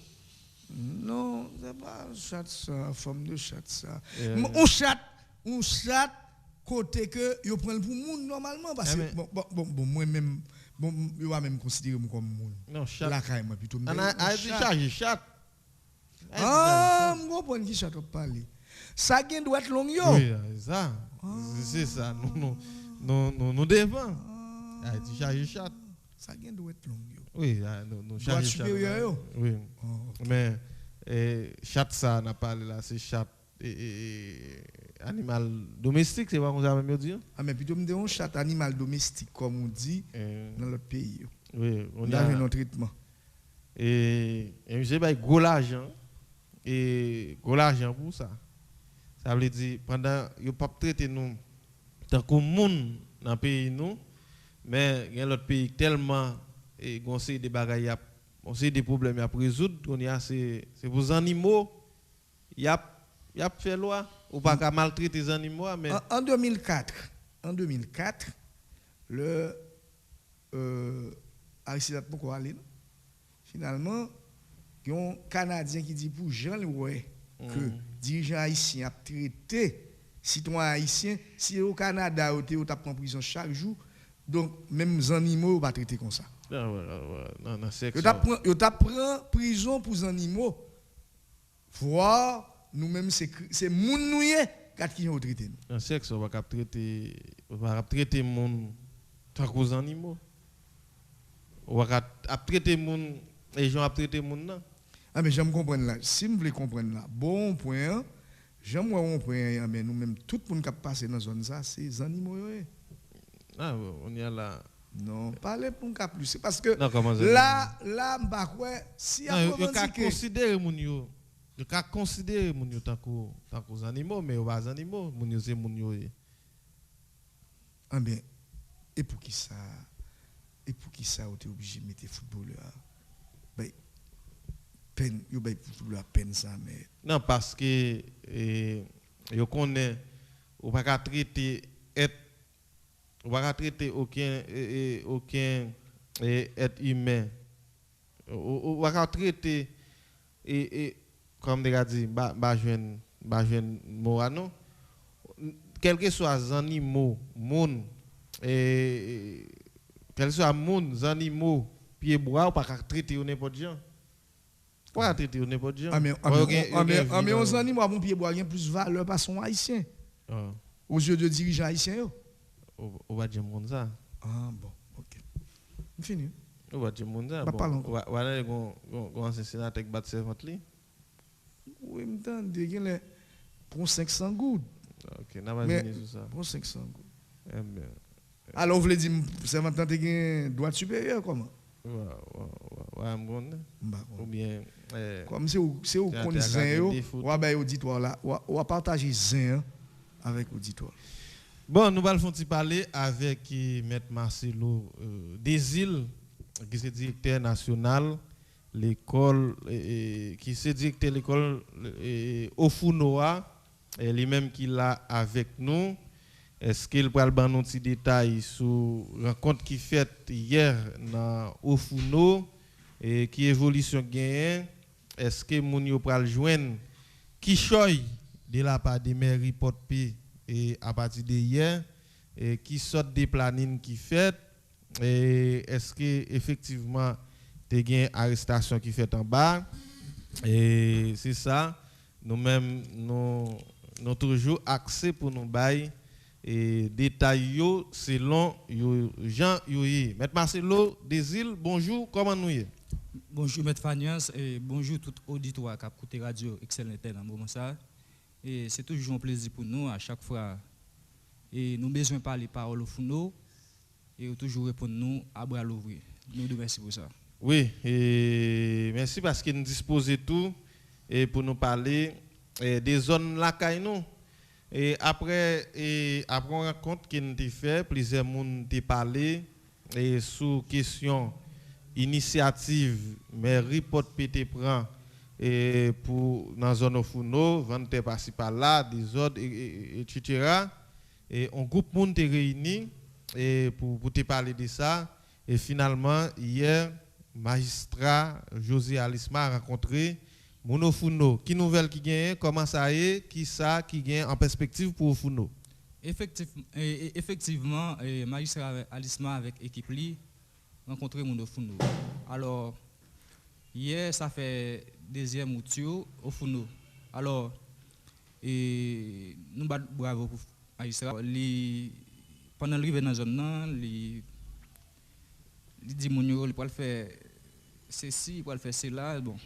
Speaker 5: Non, c'est pas un chat, ça, forme de chat, ça. Un chat, côté que il prend pour monde normalement. Parce que, moi-même, je vais même considérer comme monde.
Speaker 4: Non, chat.
Speaker 5: La caille, moi, plutôt.
Speaker 4: Chat.
Speaker 5: Ah, je comprends qui chat parler. Ça doit être long, yo.
Speaker 4: Oui, c'est ça. C'est ça. Nous devons. Chat.
Speaker 5: Ça doit être long, yo.
Speaker 4: Oui, nous
Speaker 5: chat. Supérieur,
Speaker 4: oui. Mais chat, ça n'a pas là, c'est chat animal domestique, c'est pas comme ça même dire.
Speaker 5: Ah, mais plutôt me dire un chat animal domestique, comme on dit dans notre pays.
Speaker 4: Oui,
Speaker 5: on a un traitement.
Speaker 4: Et j'ai pas gros l'argent. Et gros l'argent pour ça. Ça veut dire, pendant que vous ne traitez nous tant que monde dans le pays, nous, mais il y a l'autre pays tellement gonflé des bagailles, on sait des problèmes à résoudre, c'est pour les animaux, il y a fait loi, ou pas qu'à maltraiter les animaux. Mais
Speaker 5: en 2004, le Aristide pourquoi aller finalement, il y a un Canadien qui dit pour Jean Louis que dirigeant haïtien a traité citoyen haïtien, si au Canada, vous avez pris en prison chaque jour, donc même les animaux, vous pas traiter comme ça. Vous avez pris prison pour les animaux, voire nous-mêmes c'est moun nous quatre qui ont traité nous.
Speaker 4: Un sexe on va traiter monde tant qu'aux animaux. On va traiter monde les gens traiter monde non.
Speaker 5: Ah mais j'aime comprendre là. Si vous voulez comprendre là, bon point, j'aime voir un point mais nous-mêmes tout le monde qui passe dans zone ça c'est animaux
Speaker 4: Ah on y a là.
Speaker 5: Non, parlez pour nous plus. C'est parce que
Speaker 4: non,
Speaker 5: là, si
Speaker 4: il y a considérer moun yo. Il y a considérer moun yo tant qu'aux animaux, mais aux animaux, moun yo c'est moun yo.
Speaker 5: Ah bien, et pour qui ça on est obligé de mettre footballeur. Ben peine, yo ben footballeur peine ça mais.
Speaker 4: Non parce que yo connaît ou pas traiter on va traiter aucun être humain. On va traiter comme déjà dit jeune Morano quel que soit les animaux monde quel que soit monde animaux pieds bois ou pas traiter n'importe gens. Pas traiter n'importe gens.
Speaker 5: Ah mais les animaux à pieds bois ont plus valeur parce qu'on haïtien. Aux yeux de dirigeants haïtiens yo.
Speaker 4: On va dire monde ça.
Speaker 5: Ah bon, OK. Fini.
Speaker 4: On va dire monde ça. On va aller un sénateur qui bat servante li.
Speaker 5: Oui, m'entend il pour 500 gouttes.
Speaker 4: OK, n'a pas venir sur ça.
Speaker 5: Pour 500 gouttes. Alors vous voulez dire servante tante gain droit supérieur comment?
Speaker 4: Ouais, bon. Ou bien
Speaker 5: comme c'est où connaît zin yo, ou ba auditoire là, ou partager zin avec auditoire.
Speaker 4: Bon, nous allons parler avec M. Marcelo Desil, qui est directeur national l'école, qui est directeur de l'école Ofunoa, lui-même qui l'a avec nous. Est-ce qu'il peut nous donner un petit détail sur la rencontre qui fait hier dans Ofuno et qui évolution gagnée? Est-ce que nous peut joindre qui choisit de la part de mairie Port-P et à partir de hier qui sort des plannings qui fait et est-ce que effectivement tu as une arrestation qui fait en bas et c'est ça nous-mêmes nous toujours accès pour nous bailler et détails selon Jean Yoyi. Maître Marcelo Desil, bonjour, comment nous y?
Speaker 7: Bonjour Maître Fagnas et bonjour tout auditoire qui a écouté Radio Excellent dans le moment ça. Et c'est toujours un plaisir pour nous à chaque fois. Et nous avons besoin de parler paroles au fond et toujours répondre nous à bras l'ouvrir. Nous vous remercions pour ça.
Speaker 4: Oui, et merci parce que nous disposons tout et pour nous parler des zones là nous. Et après une rencontre qui nous a fait, plusieurs monde ont parlé et sous question initiative mais report PT prend et pour dans zone Ofuno vendre par-ci par-là des ordres etc. Et un groupe monde est réuni et pour te parler de ça et finalement hier magistrat José Alisma a rencontré mon Ofuno. Qui nouvelle qui gagne, comment ça est, qui ça qui gagne en perspective pour Ofuno?
Speaker 7: Effectivement, magistrat Alisma avec équipe li rencontré mon Ofuno. Alors hier ça fait deuxième outil au Funo. Alors nous bravo pour magistrat pendant l'arrivée dans zone là, il dit mon yo il peut faire ceci, il peut faire cela bon.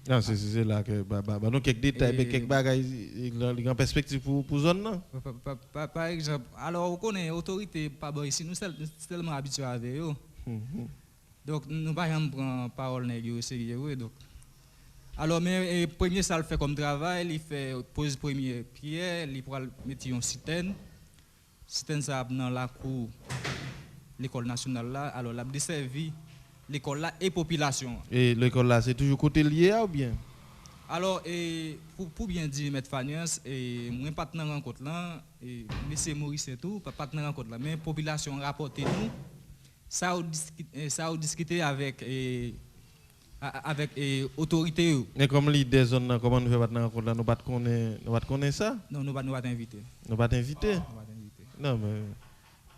Speaker 4: Non, c'est là que nous quelques détails, quelques bagages en perspective pour zone là.
Speaker 7: Par exemple, alors on connaît autorité pas bon ici nous tellement habitués avec eux. Donc nous pas prendre parole nèg sérieux donc. Alors mais premier ça le fait comme travail, il fait pose première pierre, il pour mettre une citerne ça dans la cour l'école nationale là, alors l'a desservi l'école là et population. Et
Speaker 4: l'école là c'est toujours côté lié ou bien?
Speaker 7: Alors pour bien dire maître Fagnas et moi pas dans rencontre là et monsieur Maurice et tout pas dans rencontre là mais population rapporté nous ça a discuté avec autorité.
Speaker 4: Mais comme l'idée zone comment nous faire dans rencontre là nous pas connaître ça?
Speaker 7: Non, nous pas inviter.
Speaker 4: Nous pas inviter. Non mais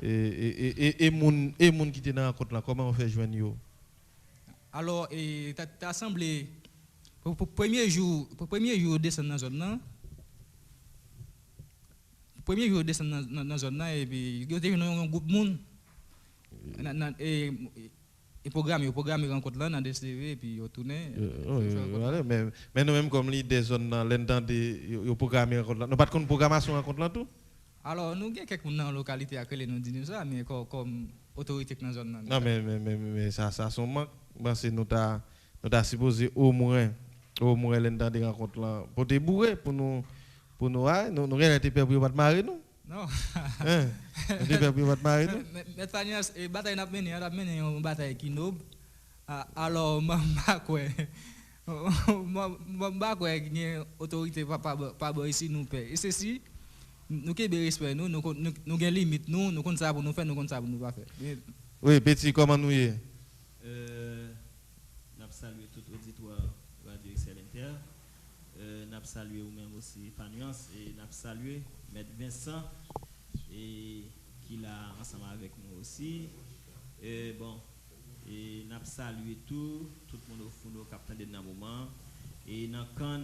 Speaker 4: et moun qui était dans rencontre là comment on fait joindre yo?
Speaker 7: Alors t'as assemblé pour premier jour descendre dans zone là premier jour descendre dans zone là et puis yo était un groupe monde et programme rencontre là dans DCV et puis yo tourner
Speaker 4: mais nous même comme des zones dans l'entend des yo programme rencontre là nous pas de programmation rencontre là tout.
Speaker 7: Alors nous gagne quelques dans localité à que nous disons ça mais comme autorité dans zone là.
Speaker 4: Non mais ça son manque parce que nous t'a supposé au moins l'entend des rencontres là pour te bourrer pour nous nous rien été peur pour pas marier nous.
Speaker 7: Non.
Speaker 4: Hein? Été peur pour pas marier nous.
Speaker 7: Mais Fanias et bataille n'a mené une bataille qui noble. Alors moi quoi une autorité pas ici nous paie. Et ceci nous qui respect nous gain limite nous compte ça pour nous faire nous compte ça pour nous pas faire.
Speaker 4: Oui, petit comment nous y est?
Speaker 8: N'a salué tout auditoire Radio Excel Inter. N'a salué ou même aussi Fanias et n'a salué Maître Vincent et qui l'a ensemble avec nous aussi. Bon et n'a salué tout le monde au fond au capitaine de dans moment et dans can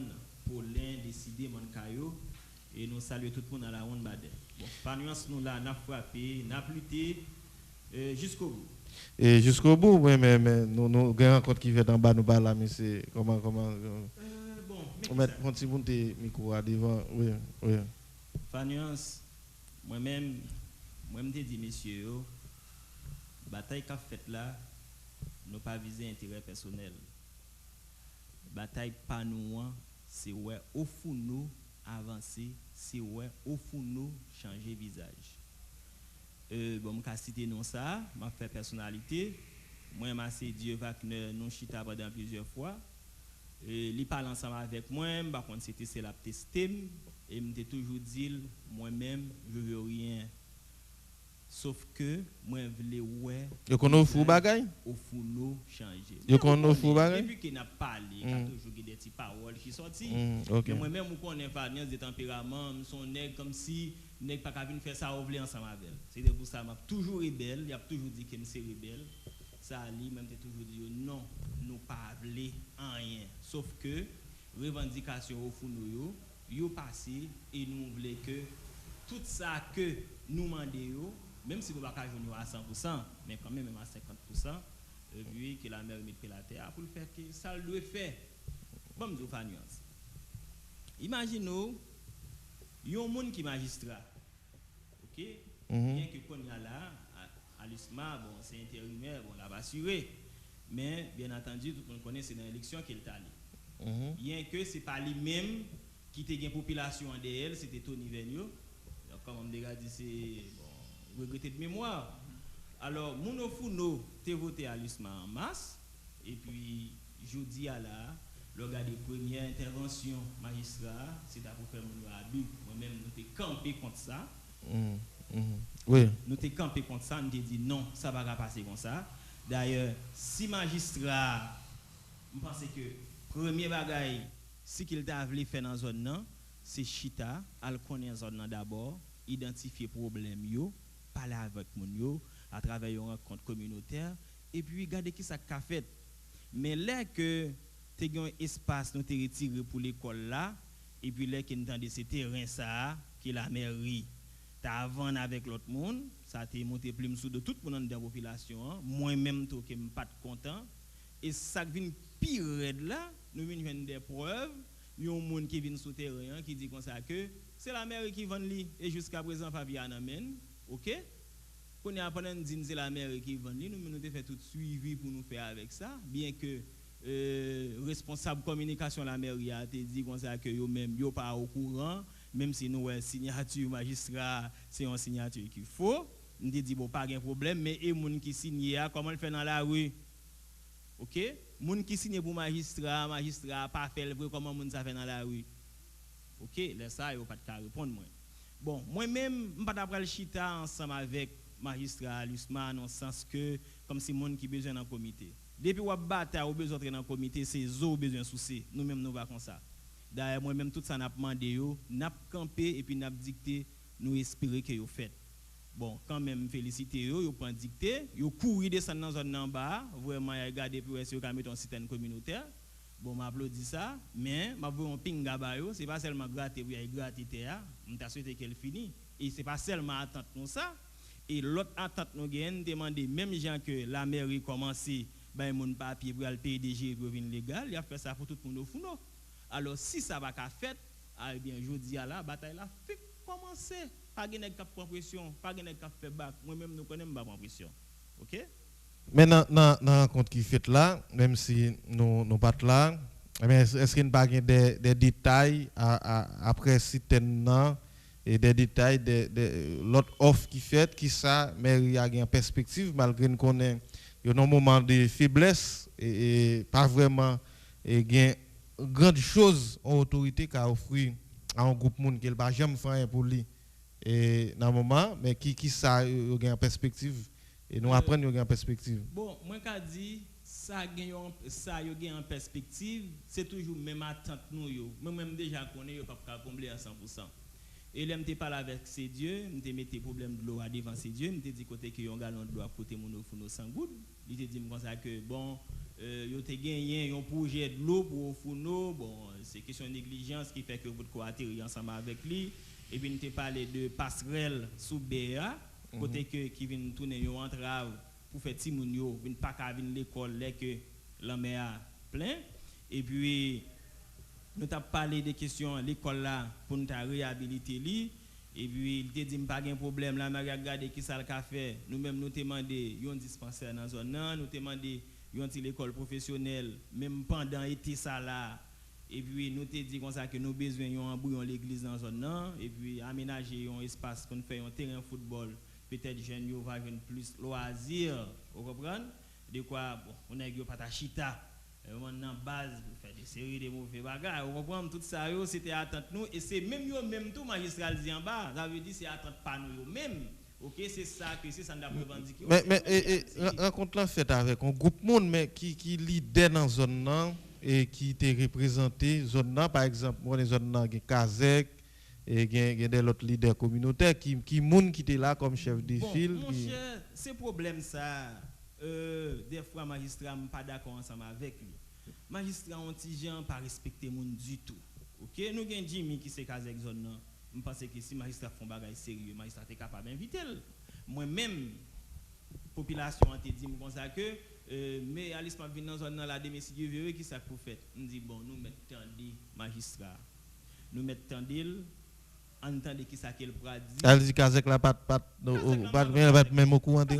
Speaker 8: Paulin décidé mon caillou et nous saluons tout le monde dans la ronde badin. Bon Fanias nous là n'a frappé, n'a lutté jusqu'au bout.
Speaker 4: Et jusqu'au bout, oui, mais nous avons rencontre qui fait en bas, nous parlons là, mais c'est comment. On met un petit bout de micro à devant, oui.
Speaker 8: Fanias, moi-même, je dis, messieurs, la bataille qu'a faite là, nous pas viser intérêt personnel. La bataille pas nous, c'est ouais, au fond nous avancer, c'est ouais, au fond nous changer visage. Bon, je vais citer non ça, je fait personnalité. Moi, je Dieu Wagner, nous chita pendant plusieurs fois. Il parle ensemble avec moi, par contre, c'est la testé. Et je toujours dit, moi-même, je ne veux rien. Sauf que, moi, je voulais, ouais.
Speaker 4: Vous connaissez fou bagay?
Speaker 8: Au fou, nous changer.
Speaker 4: Vous connaissez fou bagay?
Speaker 8: Depuis qu'il n'a pas parlé, il y a toujours des petites paroles qui sont sorties.
Speaker 4: Okay.
Speaker 8: Mais moi-même, je connais pas de tempérament, je suis nègre comme si. N'est pas capable de faire ça ouvrir ensemble avec elle. C'est pour ça que je toujours rebelle, il a toujours dit que je suis rebelle. Ça lui même toujours dit non, nous pas voulons rien. Sauf que revendication au fond nous yo passé et nous voulons que tout ça que nous demandons, même si nous ne pouvons pas jouer à 100%, mais quand même à 50%, puis que la mère mette la terre pour le faire que ça le fait. Bon, je vais nuance. Imaginez yon monde qui magistrat, ok? Bien que qu'on y a là, à l'USMA, bon, c'est intérimaire, bon, l'a assuré, mais bien entendu, tout le monde connaît c'est dans l'élection qu'il est allé. Bien que c'est pas lui-même qui était une population en DL, c'était Tony Venio. Comme on me dit, c'est bon, regretté de mémoire. Alors, Mouno Founo, t'es voté à l'USMA en masse, et puis jeudi à là. Le gars des premières interventions magistrat, c'est pour faire mon abus. Moi-même, nous t'es campé contre ça.
Speaker 4: Oui.
Speaker 8: Nous t'es campé contre ça, nous t'es dit non, ça va pas passer comme ça. D'ailleurs, si magistrat, je pense que premier bagaille, si qu'il t'a voulu faire dans la zone, c'est chita, al connaître la zone d'abord, identifier problème yo, parler avec mon yo, à travers une rencontre communautaire, et puis regarder qui ça qu'a fait. Mais là que tu as un espace, nous te retiré pour l'école là, et puis là, qui nous de ce terrain ça, qui est la mairie, tu as vendu avec l'autre monde, ça t'a monté plus sous de tout le monde dans la population, moi-même, je ne suis pas content, et ça vient pire là, nous venons des preuves, il y a un monde qui vient sous terrain, qui dit comme ça que c'est la mairie qui vend lui, et jusqu'à présent, Fabian amène, ok? Quand on a pendant dit c'est la mairie qui vend lui, nous avons fait tout suivi pour nous faire avec ça, bien que responsable communication la mairie a dit comme ça que yo même yo pas au courant même si nous signature magistrat c'est une signature qu'il faut nous dit bon pas de problème mais et moun qui signe comment le fait dans la rue OK moun qui signe pour magistrat pas fait le vrai comment moun ça fait dans la rue OK là ça yo pas de répondre moi bon moi même pas d'après le chita ensemble avec magistrat l'USMA dans le sens que comme si moun qui besoin dans comité. Depuis que vous battez, vous besoin d'entrer dans le comité, c'est eux besoin souci. Nous-mêmes, nous va comme ça. D'ailleurs, moi-même, tout ça, n'a demandé, n'a campé et puis n'a dicté, nous espérons que vous faites. Bon, quand même, féliciter vous prend dicté, vous courez descendre dans zone en bas, vraiment, regardez pour essayer de mettre un système communautaire. Bon, m'applaudis ça, mais je veux un ping gabayo, c'est pas seulement gratter, vous avez gratter terre, je souhaité qu'elle finisse. Et ce n'est pas seulement attente nous ça. Et l'autre attente nous gagne, demander même gens que la mairie commencé, ben mon papier pour le PDG pour venir légal, il a fait ça pour tout le monde au fond. Alors si ça va qu'à fait, eh bien je dis à la bataille là, fait commencer. Pas de cap prend pression, pas de cap fait bac. Moi-même nous connaissons pas prendre pression. OK?
Speaker 4: Mais dans la rencontre qui fait là, même si nous pas là, est-ce qu'il n'y a pas des détails après certainement et des détails de l'autre offre qui fait qui ça mais il y a une perspective malgré qu'on connaît un moment de faiblesse et pas vraiment et gain grande chose en autorité qu'a offrir à un groupe monde qui pas jamais faire pour lui et dans moment mais qui ça il y a une perspective et nous apprenons il y a une perspective.
Speaker 8: Bon, moi qu'a dit ça gagne en perspective, c'est toujours même attente nous yo. Moi-même déjà connais yo pas combler à 100%. Et là, je parle avec ces dieux, je mets des problèmes de l'eau devant ces dieux, je dis côté que yon galon de l'eau à côté mon fourneau sans goutte. Il te dit comme ça que bon, yo te gagné un projet de l'eau pour fourneau, bon, c'est question de négligence qui fait que vous devez atterrir ensemble avec lui. Et puis je parlé de passerelle sous BA, côté que qui vient tourner yon entrave pour faire timoun yo, vinn pas ka vinn l'école là que la mer plein. Et puis nous avons parlé des questions l'école là pour nous réhabiliter lui et puis il te dit pas de problème là mais regarder qui ça le fait nous même nous demandé un dispensaire dans zone là nous demandé une l'école professionnelle même pendant été ça là et puis nous te dit comme ça que nous besoin un bouillon l'église dans zone là et puis aménager un espace qu'on fait un terrain football peut-être jeunes yo va venir plus loisir vous comprenez de quoi bon on a pas ta chita on en base pour faire des séries de mauvais bagages. On comprend tout ça, c'était attente nous et c'est même yo même tout magistral dit en bas. Ça veut dire c'est attente pas nous même. OK, c'est ça que c'est ça n'a revendiqué.
Speaker 4: Mais rencontre là fait avec un groupe monde mais qui leader dans zone là et qui était représenté zone là par exemple, moi les zone là Kazek et il des autres leaders communautaires qui monde qui était là comme chef de file.
Speaker 8: Mon cher, c'est problème ça. Des fois magistrat pas d'accord ensemble avec lui. Magistrat on ti gens pas respecter monde du tout. OK, nous gagne Jimmy qui c'est Kazek zone là. Je pense que si magistrat font bagay sérieux, magistrat est capable d'inviter. Moi même population a dit comme ça que mais Alice m'a vinn dans zone là de monsieur Dieu qui ça pour faire. On dit bon nous mettre tandis magistrat. Nous mettre tandis entendre qui ça qu'elle pourra dire.
Speaker 4: Elle dit Kazek la pas même au courant de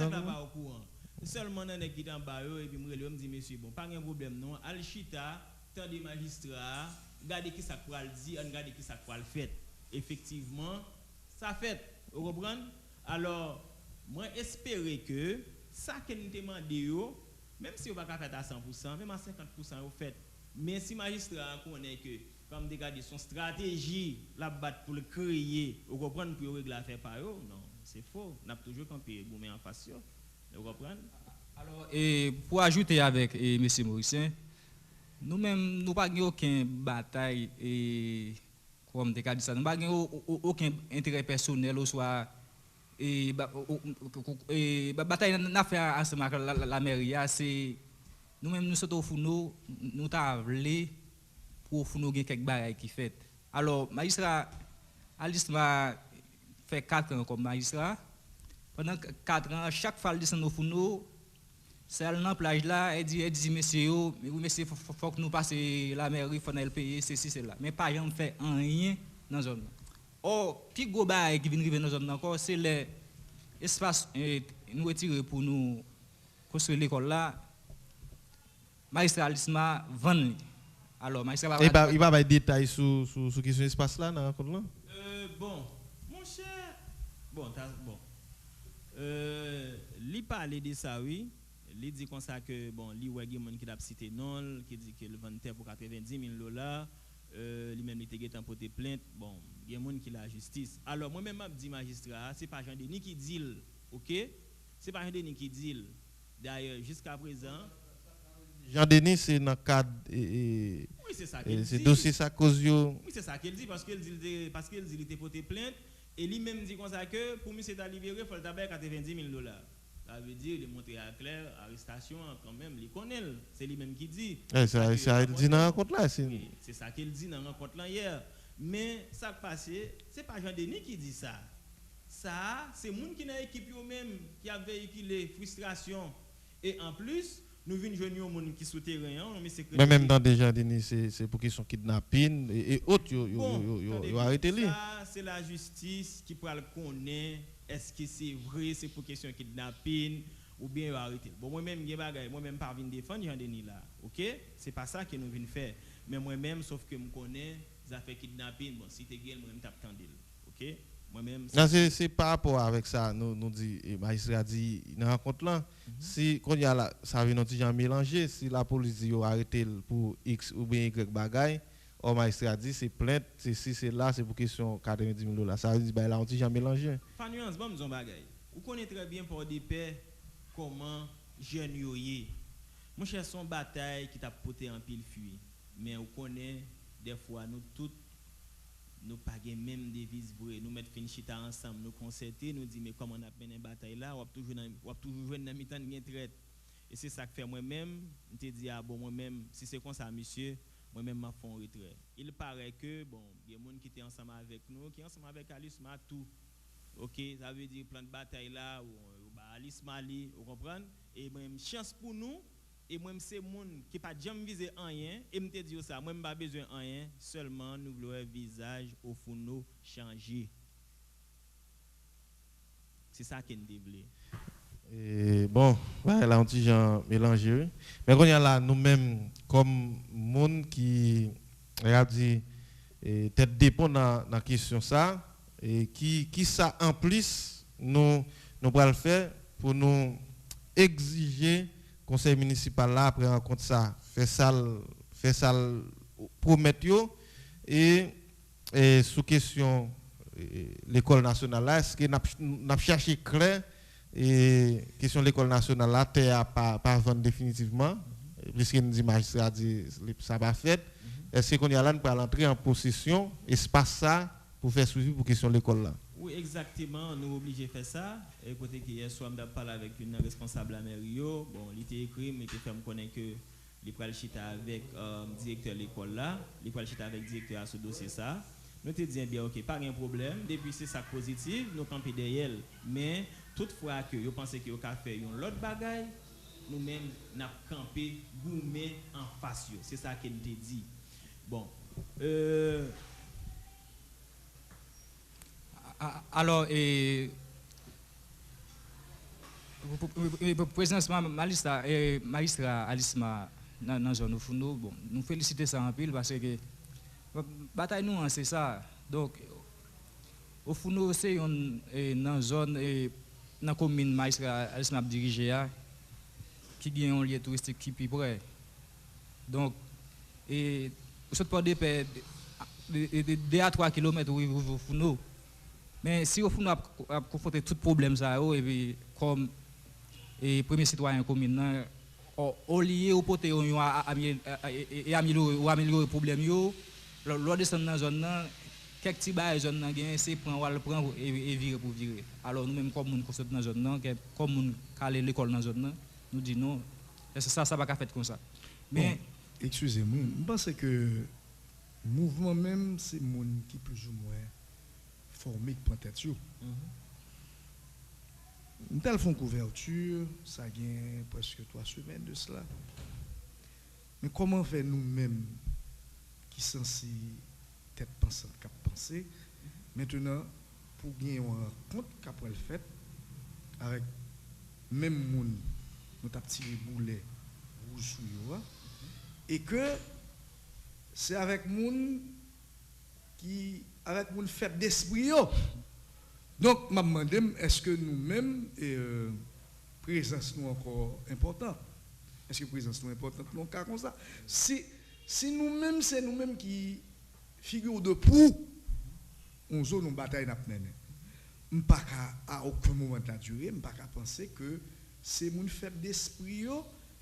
Speaker 8: seulement dans qui en bas et puis moi me dit monsieur bon pas de problème non al chita tant des magistrats garder qui ça pour le dire regarder qui ça pour le faire effectivement ça fait vous comprenez alors moi espérer que ça que nous demandé yo même si on va pas faire à 100% même à 50% au fait mais si magistrat connaît que comme regarder son stratégie la battre pour le créer vous comprenez pour régler l'affaire par eux non c'est faux n'a toujours campé goumé en face yo. Vous comprenez?
Speaker 7: Alors, et pour ajouter avec M. Mauricien, nous-mêmes, nous n'avons pas aucune bataille, et, comme tu as dit ça, nous n'avons aucun intérêt personnel, ou soit, bataille n'a fait ensemble avec la mairie, c'est nous-mêmes, nous sommes au fond, nous avons pour nous gagner quelques bagailles qui fait. Alors, magistrat, Alice m'a fait 4 ans comme magistrat. Pendant 4 ans, chaque fois qu'il descend au fond, celle dans la plage là, elle dit monsieur, il faut que nous passions la mairie, il faut nous payer ceci, cela. Mais pas jamais fait rien dans la zone. Or, puis gros bail qui vient arriver dans la zone encore, c'est l'espace nous retirer pour nous construire l'école là. Magistrat Alisma vend. Alors, magistrat
Speaker 4: il va avoir des détails sur ce qui est l'espace là dans l'école là.
Speaker 8: Bon, mon cher, bon. Li parle de ça oui, li dit comme ça que bon, li wè gen moun qui l'a cité non, qui dit que le vend terre pour $90,000, li même il était porté plainte, bon, gen moun qui la justice. Alors moi même m'a dit magistrat, c'est pas Jean Denis qui dit, OK? C'est pas Jean Denis qui dit. D'ailleurs, jusqu'à présent,
Speaker 4: Jean Denis c'est dans cadre
Speaker 8: oui, c'est ça qu'il dit.
Speaker 4: C'est dossier ça cause yo.
Speaker 8: Oui, c'est ça qu'il dit parce qu'il dit il était porté plainte. Et lui-même dit comme ça que pour monsieur ta libéré, il faut le tabac $90,000. Ça veut dire de montrer à clair, arrestation quand même, il connaît. C'est lui-même qui dit.
Speaker 4: Ça il dit dans la rencontre là.
Speaker 8: C'est ça qu'il dit dans la rencontre là hier. Mais ça passé, c'est pas Jean Denis qui dit ça. ça, c'est les gens qui dans l'équipe eux-mêmes qui a véhiculé frustration. Et en plus, nous venons jouer aux gens qui sont terrain,
Speaker 4: mais même dans des jardins, c'est pour qu'ils sont kidnapping et autres, ils arrêté lui.
Speaker 8: Ça, c'est la justice qui pourra le connaître. Est-ce que c'est vrai, c'est pour question de kidnapping ou bien arrêter. Bon, moi-même, moi-même, pas venir défendre Jean Denis là. OK? C'est pas ça que nous venons faire. Mais moi-même, sauf que je connais, ça fait kidnapping. Bon, si tu es gay, moi-même, tu as OK? Moi-même.
Speaker 4: Non, c'est par rapport avec ça, nous dit, magistrat dit, dans la rencontre là, si, quand il y a là, ça vient nous dire mélanger, si la police dit, arrêté pour X ou bien Y bagaille, au magistrat dit, c'est plainte, si c'est là, c'est pour question 90 000 $. Ça veut dire, ben là, on dit, j'ai mélangé.
Speaker 8: Pas nuance, bon, nous bagaille. Vous connaissez très bien pour des pères comment jeunes yoye. Mon cher, son bataille qui t'a porté en pile fuit. Mais on connaît, des fois, nous tous, nous pas même devise vraie. Nous mettons fin chita ensemble, nous concerter, nous disons, mais comment on a mené une bataille là, on va toujours jouer dans mi-temps de traite. Et c'est ça que fait moi-même, je te dis, ah bon, moi-même, si c'est comme ça, monsieur, moi-même, je fais un retrait. Il paraît que, bon, il y a des gens qui étaient ensemble avec nous, qui sont ensemble avec Alice tout. OK, ça veut dire plan de bataille là, ou Alice Mali, vous comprenez? Et moi, chance pour nous, et moi, c'est moun qui pas jamais visé rien, et me te dire ça, moi, pas besoin de rien, seulement nous voulons un visage au fond changer. C'est ça qui nous développe.
Speaker 4: Et bon, ouais, là on dit genre mélangé. Mais quand il y a là nous-mêmes comme monde qui a dit tête dépend dans la question ça et qui ça en plus nous pourrons le faire pour nous exiger conseil municipal là après rencontre ça faire ça promettre et sous question l'école nationale là est-ce que n'a cherché clair et question de l'école nationale là terre pas vendre définitivement puisque nous dit magistrat dit ça va fait est-ce qu'on y a là pour entrer en possession espace ça pour faire suivi pour question de l'école là.
Speaker 8: Oui, exactement, nous sommes obligés de faire ça. Et côté que hier soir, je parlé avec une responsable à Merio. Bon, il était écrit, mais qui fait me connaître que l'école chita avec directeur de l'école là, l'école chita avec directeur à ce dossier ça. Nous te disons bien, ok, pas de problème. Depuis c'est ça positif, nous campons derrière. Mais toutefois que vous pensez que vous avez fait l'autre bagaille, nous-mêmes nous campé gourmet en face. C'est ça qu'elle te dit. Bon.
Speaker 7: Alors, présentement, magistrat Alisma dans la zone où nous, nous félicitons ça en pile parce que la bataille nous, c'est ça. Donc, au fond, c'est dans la zone, dans la commune magistrat Alisma dirigé qui a un lieu touristique qui est plus près. Donc, et vous êtes pas des 2 à 3 km au fond. Mais si au fond, on a confronté tout problème, ça, et puis, comme les premiers citoyens communes, au lieu au poté, ou améliorer le problème, l'on descend dans la zone, quelques petits bails, c'est prendre et virer pour virer. Alors, nous-mêmes, comme nous sommes dans la zone, comme nous allons à l'école dans la zone, nous disons non, ça va pas faire comme ça. Mais,
Speaker 5: excusez-moi, je pense que le mouvement même, c'est le monde qui plus ou moins formé pour tête. Nous avons fait une couverture, ça a presque 3 semaines de cela. Mais comment faire nous-mêmes qui sont censés tête pensante cap penser maintenant pour gagner un compte qu'après le fait avec même monde nous t'a tiré boulet rouge sur et que c'est avec monde qui avec mon fait d'esprit. Donc, je me demande, est-ce que nous-mêmes, présence nous encore importante? Est-ce que présence nous importante dans le cas comme ça? Si nous-mêmes, c'est nous-mêmes qui figurons de pour, on zone, on bataille, n'a pas mené. Je ne peux pas à aucun moment de la durée, je ne peux pas penser que c'est mon fait d'esprit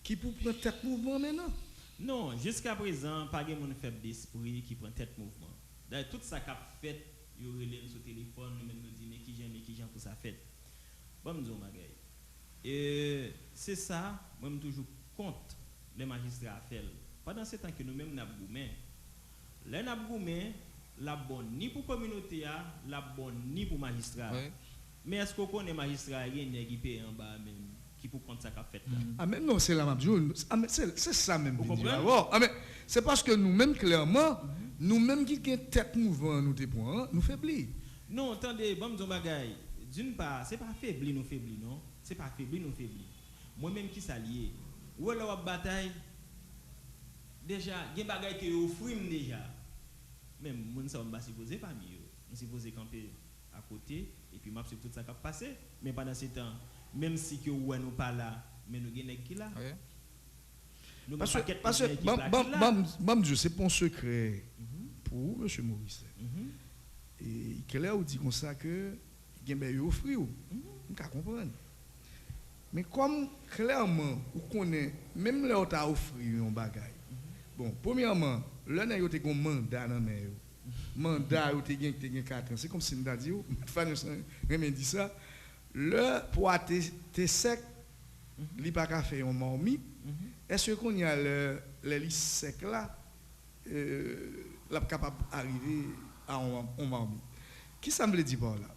Speaker 5: qui peut prendre tête mouvement maintenant.
Speaker 8: Non, jusqu'à présent, pas de mon fait d'esprit qui prend tête mouvement. D'ailleurs, tout ça qu'a fait, il relève sur le téléphone, nous-mêmes nous disons, mais qui j'aime pour ça fait. Bon, nous disons, et c'est ça, moi, je toujours compte les magistrats à faire. Pendant ce temps que nous-mêmes, nous avons goumé. Là, nous avons goumé, la bonne ni pour la communauté, la bonne ni pour les magistrats. Oui. Mais est-ce qu'on connaît magistrat qui paye en bas même qui pour compte ça qu'a fait là?
Speaker 5: Ah mais non, c'est la même chose. Ah mais c'est ça même.
Speaker 8: Vous comprenez?
Speaker 5: Ah mais c'est parce que nous-mêmes clairement, nous-mêmes qui avons tête mouvante nous te point, nous faiblis.
Speaker 8: Non, attendez, bon me bagaille. D'une part, c'est pas faibli nous faibli non, c'est pas faibli nous faibli. Moi-même qui s'allié. Ou alors bataille déjà, il y a des bagailles que offrent déjà. Même moun ça on va supposer pas mieux. On supposé camper à côté et puis m'a tout ça qui a passé, mais pendant ce temps, même si que ouais nous pas là, mais nous gagne qui là. Nous
Speaker 5: Parce que Dieu c'est pas un secret pour monsieur Maurice. Et clair ou dit comme ça que il y a offrir ou on peut comprendre. Mais comme clairement ou connaît même là on t'a offert un bagage. Bon, premièrement, là n'a yo te gon mandat dans main yo. Mandat ou te gen 4 ans, c'est comme si nous a dit ou Fanny remen dit ça. Le pour te sec li pas ka faire un marmite. Est-ce qu'on y a le lit sec là la capable arriver à un marmite. Qui ça me dit par là?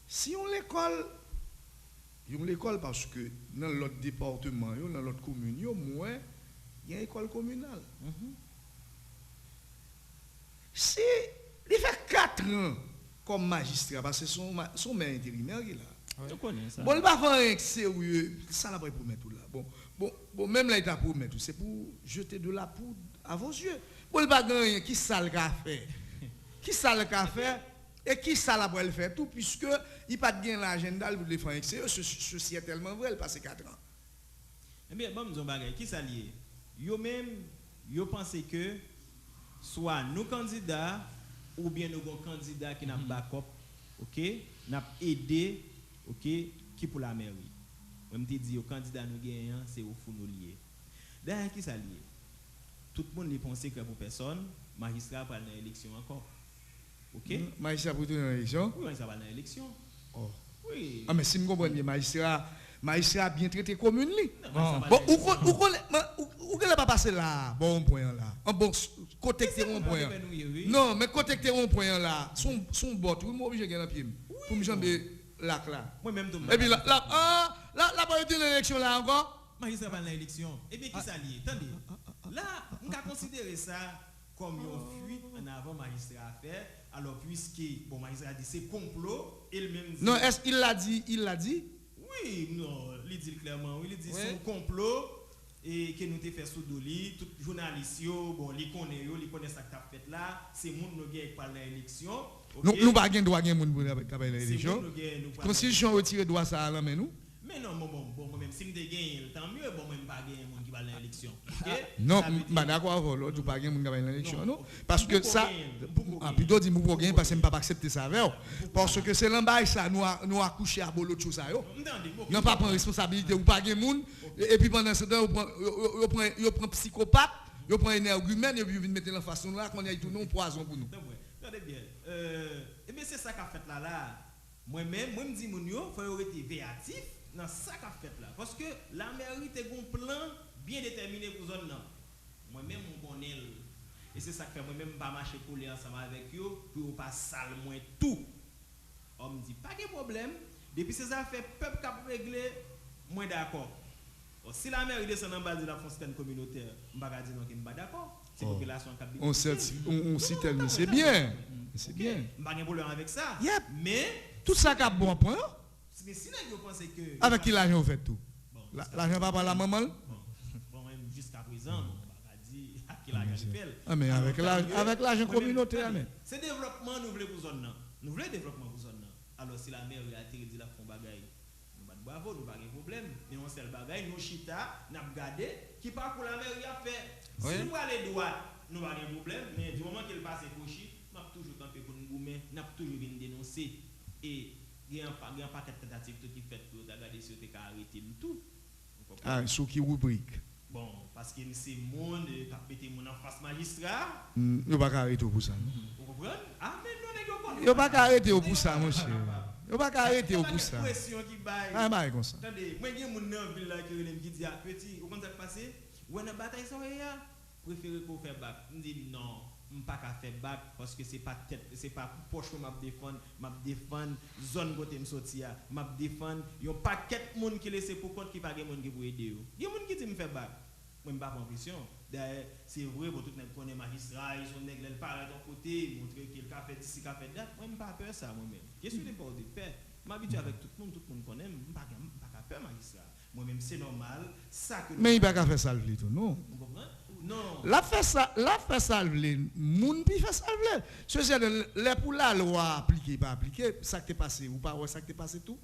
Speaker 5: Si on l'école parce que dans l'autre département, dans l'autre commune, il y a une école communale. Si il fait 4 ans comme magistrat, parce que son maire intérimaire il est là.
Speaker 8: Tu connais ça.
Speaker 5: Bon, il va faire un sérieux, ça là pour mettre tout là. Bon, même là il t'a pour mettre tout, c'est pour jeter de la poudre à vos yeux. Bon, il va gagner qui ça le café. Qui ça le café et qui ça la pour le faire tout puisque il pas de gain l'agenda pour le faire excès, ceci est tellement vrai, il passe 4 ans.
Speaker 8: Eh bien, bon, nous bagay qui s'allié. Yo même yo pensez que soit nos candidats ou bien nos candidats qui n'a backup, OK, n'a aidé, OK, qui pour la mairie. Moi me dit au candidat nous gagnant, c'est au fond nous lié. D'ailleurs qui s'allié. Tout le monde pense que pour personne, magistrat pour dans l'élection encore. OK?
Speaker 5: Magistrat pour dans l'élection?
Speaker 8: Oui, magistrat pour dans l'élection.
Speaker 5: Oh.
Speaker 8: Oui.
Speaker 5: Ah mais si me comprends bien magistrat bien traité commune li.
Speaker 8: Bon,
Speaker 5: où qu'elle pas passer là, bon point là. Un bon côté rond point. Non, mais côté rond point là, son bot, oui, moi obligé gagner pied pour me jamber lac là.
Speaker 8: Moi même
Speaker 5: et puis là pas été l'élection là encore.
Speaker 8: Magistrat pas dans l'élection. Et bien qui s'allie? Attendez. Là, on va considérer ça comme une fuite en avant magistrat à faire. Alors puisque bon magistrat dit c'est complot, il même dit.
Speaker 5: Non, est-ce qu'il l'a dit?
Speaker 8: Oui, non, il dit clairement, oui, il dit c'est un complot et que nous t'ai fait sous doli, tout journaliste bon, il connaît ça que t'as fait là, c'est monde nous gagne par l'élection.
Speaker 5: Nous pas gagne droit gagne monde pour l'élection. Constitution retire droit ça à la main nous.
Speaker 8: Mais non, bon, même si nous gagne, tant mieux, bon, même pas gagne monde qui va l'élection.
Speaker 5: Non, bah d'accord, l'autre pas gagne monde qui va l'élection non, parce que ça plutôt dit pour gagner parce que pas accepter ça avec parce que c'est l'embaille ça nous accoucher à bolo tout ça yo. Non pas prendre responsabilité ou pas gagner monde et puis pendant ce temps yo prend psychopathe, yo prend énergumène et puis vient mettre en façon là qu'on y a tout non poison pour nous.
Speaker 8: Regardez bien. Et bien c'est ça qu'a fait là. Moi-même me dis mon yo faut être véatif dans ça qu'a fait là parce que la mairie te un plan bien déterminé pour zone là. Moi-même on connaît et c'est ça que fait moi-même pas marcher pour les ensemble avec eux pour pas sale moins tout. On me dit pas de problème depuis ces affaires peuple cap régler moi d'accord. Si la mairie descend en bas de la fontaine communautaire, on va dire non qu'on pas d'accord. C'est population qui
Speaker 5: on cite tellement c'est bien. C'est bien.
Speaker 8: On pas de problème avec ça. Mais
Speaker 5: tout ça qui a bon point.
Speaker 8: Mais si vous pensez que
Speaker 5: avec qui l'argent fait tout. L'argent pas par la maman.
Speaker 8: Bon même jusqu'à présent
Speaker 5: ah mais avec l'argent communautaire mais
Speaker 8: c'est développement nous voulons pour zone là. Nous voulons développement pour zone là. Alors si la mairie a tiré dit la font bagaille. Nous pas bravo, nous pas de problème, mais on seul bagaille nous chita, n'a regardé qui pas pour la mairie a fait. Si nous aller droit, nous pas de problème, mais du moment qu'il passe gauche, m'a toujours campé pour nous goumer, n'a toujours venir dénoncer et il y a un paquet de tentatives qui fait pour regarder si on peut arrêter tout.
Speaker 5: Ah, sur qui rubrique.
Speaker 8: Bon, parce que c'est monde qui a pété mon en face magistrat.
Speaker 5: Yo pas arrêter pour ça.
Speaker 8: Vous comprenez? Ah mais non,
Speaker 5: yo pas arrêter pour ça mon cher. Yo pas arrêter pour ça.
Speaker 8: Pression qui baille.
Speaker 5: Ah baille comme ça.
Speaker 8: Attendez, moi j'ai mon dans ville là qui dit petit, vous comment ça passer? Ou une bataille ça ya, préférez qu'on fait bac. Me dit non. pas qu'à faire bac parce que c'est pas tête, c'est pas poche que m'a défendre zone côté me sortir, m'a défendre yon paquet monde qui laisse pour compte qui pas gen monde qui pour aider yo. Yon monde qui dit me faire bac. Moi me pas en pression. D'ailleurs, c'est vrai pour tout nèg connaît magistrat, ils sont nèg le parler de côté, montrer qu'il a fait ici, qu'a fait date. Moi me pas peur ça moi même. Qu'est-ce que pas de faire? M'habitue avec tout le monde connaît, pas peur magistrat. Moi même c'est normal ça que
Speaker 5: mais il pas qu'à faire ça le tout non.
Speaker 8: Vous comprenez? Non.
Speaker 5: La fait ça le moun pi fait ça le. C'est les pour la loi appliquer pas appliquer, ça qui est passé ou pas ça qui est passé tout.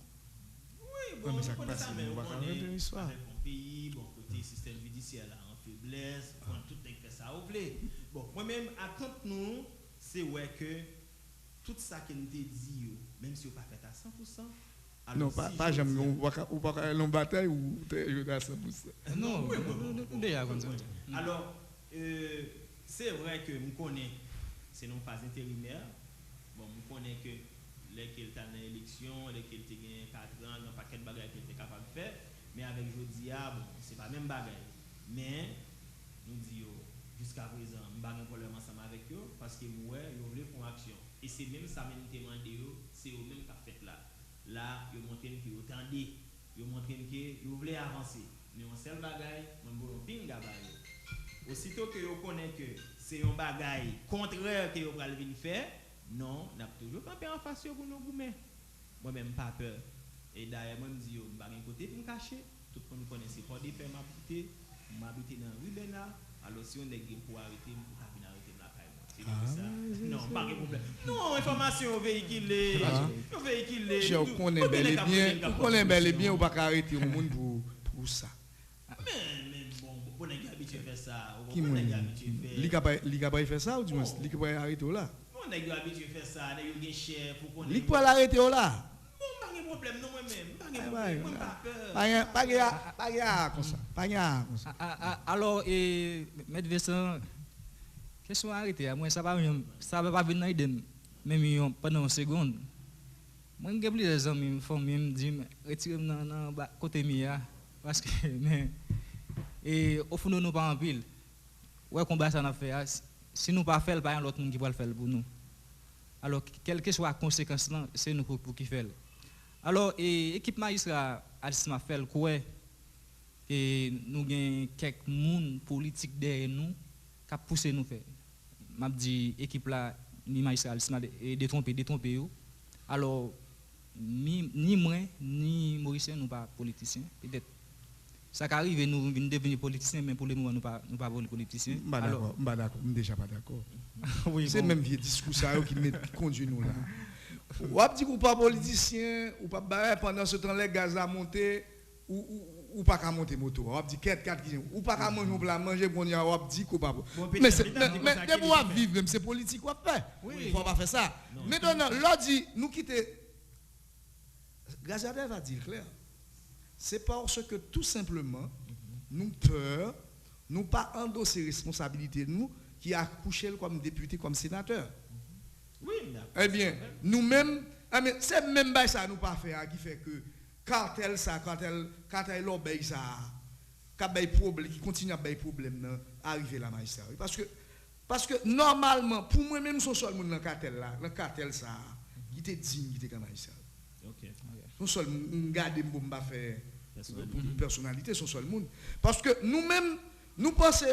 Speaker 8: Oui, bon, on connaît ça mais on connaît histoire. Avec mon pays, bon côté système judiciaire là en faiblesse, tout est fait ça ou plaît. Bon, moi même attente nous, c'est ouais que tout ça qui nous dit même si on pas fait à 100%.
Speaker 5: Non, pas jamais ou pas une bataille ou tu à 100%.
Speaker 7: Non, déjà comme ça.
Speaker 8: Alors, c'est vrai que je connais, c'est non phase intérimaire. Bon, je connais que les qu'il t'a dans l'élection, les qu'il t'a gagné 4 ans, il y a pas quel bagage qu'il était capable de faire. Mais avec Jodia, bon, c'est pas même bagage. Mais, nous disons, jusqu'à présent, je n'ai pas de problème ensemble avec eux parce que moi, ils voulaient faire action. Et c'est même ça, même demandé, c'est eux-mêmes qui ont fait là. Là, ils montrent qu'ils ont tendu, ils montrent qu'ils voulaient avancer. Mais on seul bagaille, on ne ping gabaye. Aussitôt que vous connaissez que c'est un bagaille contraire que vous allez faire, non, on a toujours campé en face pour nous goumer. Moi-même, pas peur. Et d'ailleurs, moi, je dis, je ne vais pas côté pour me cacher. Tout le monde connaît, c'est pas des faits m'habiter dans la rue Bernard. Alors, si on est pour arrêter, on peut venir arrêter la caille. Non, pas de problème. Non, information véhiculée. Véhiculée.
Speaker 5: Je connais bel et bien, ou pas arrêter au monde pour ça.
Speaker 8: Mais bon, on est habitué à faire ça.
Speaker 5: Qui mon li capable faire ça ou du moins li capable arrêter là.
Speaker 8: On est habitué à faire ça, on est cher pour qu'on
Speaker 5: li peut l'arrêter là.
Speaker 8: Bon, pas de problème non moi-même,
Speaker 5: pas comme ça.
Speaker 7: Alors maître Vincent, question arrêter moi ça va pas venir idem même pendant une seconde. Moi j'ai plusieurs amis me dit retirer dans côté mia parce que mais et au fond nous pas en ville. Ouais combat ça n'a fait si nous pas faire pas l'autre monde qui va le faire pour nous. Alors quelle que soit la conséquence là, c'est nous pour qui fait. Alors équipe magistrat Alisma fait quoi et nous gain quelques monde politique derrière nous qui pousser nous faire. M'a dit équipe là ni magistrat Alisma détromper yo. Alors ni moi ni Mauricien nous pas politiciens peut-être ça arrive nous devenir politiciens mais pour le moment nous pas politiciens.
Speaker 5: D'accord, déjà pas d'accord.
Speaker 7: Oui,
Speaker 5: c'est même vieux discours ça qui conduit nous là. Ou a dit qu'on pas politicien ou pas pendant ce temps les gaz à monter ou pas qu'à monter moto. On a dit 4 qui ou pas qu'à manger pour manger pour on a dit qu'on pas. Mais de pouvoir vivre même c'est politique qu'on fait. Il faut pas faire ça. Maintenant l'on dit nous quitter Gazadev va dire clair. C'est parce que tout simplement nous peur nous pas endosser responsabilité nous qui a couché comme député comme sénateur.
Speaker 8: Oui,
Speaker 5: eh bien, nous-mêmes, c'est même ça nous pas faire qui fait que cartel l'obéit ça, qui continue à avoir problème arriver la magistrat. Parce que normalement, pour moi-même, son seul monde dans le cartel ça, qui était digne, qui était comme magistrat.
Speaker 8: OK.
Speaker 5: Son seul garder m'ba faire personnalité, son seul monde. Parce que nous-mêmes, nous pensons,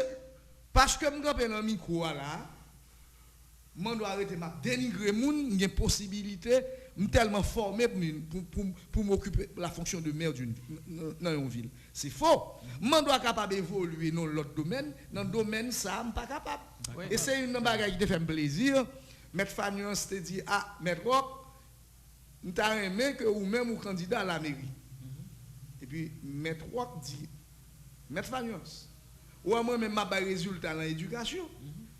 Speaker 5: parce que nous avons un micro là, je dois arrêter ma dénigrer moun, il y a une possibilité, tellement formé pour m'occuper de la fonction de maire dans une ville. C'est faux. Je dois capable d'évoluer dans l'autre domaine, dans le domaine ça, je ne suis pas capable. Et c'est une bagarre qui te fait plaisir. Maître Fagnon te dit, ah, Maître Rock, je t'ai aimé que ou même ou candidat à la mairie. Et puis, Maître Rock dit, Maître Fagnon, ou moi même ma résultat dans l'éducation.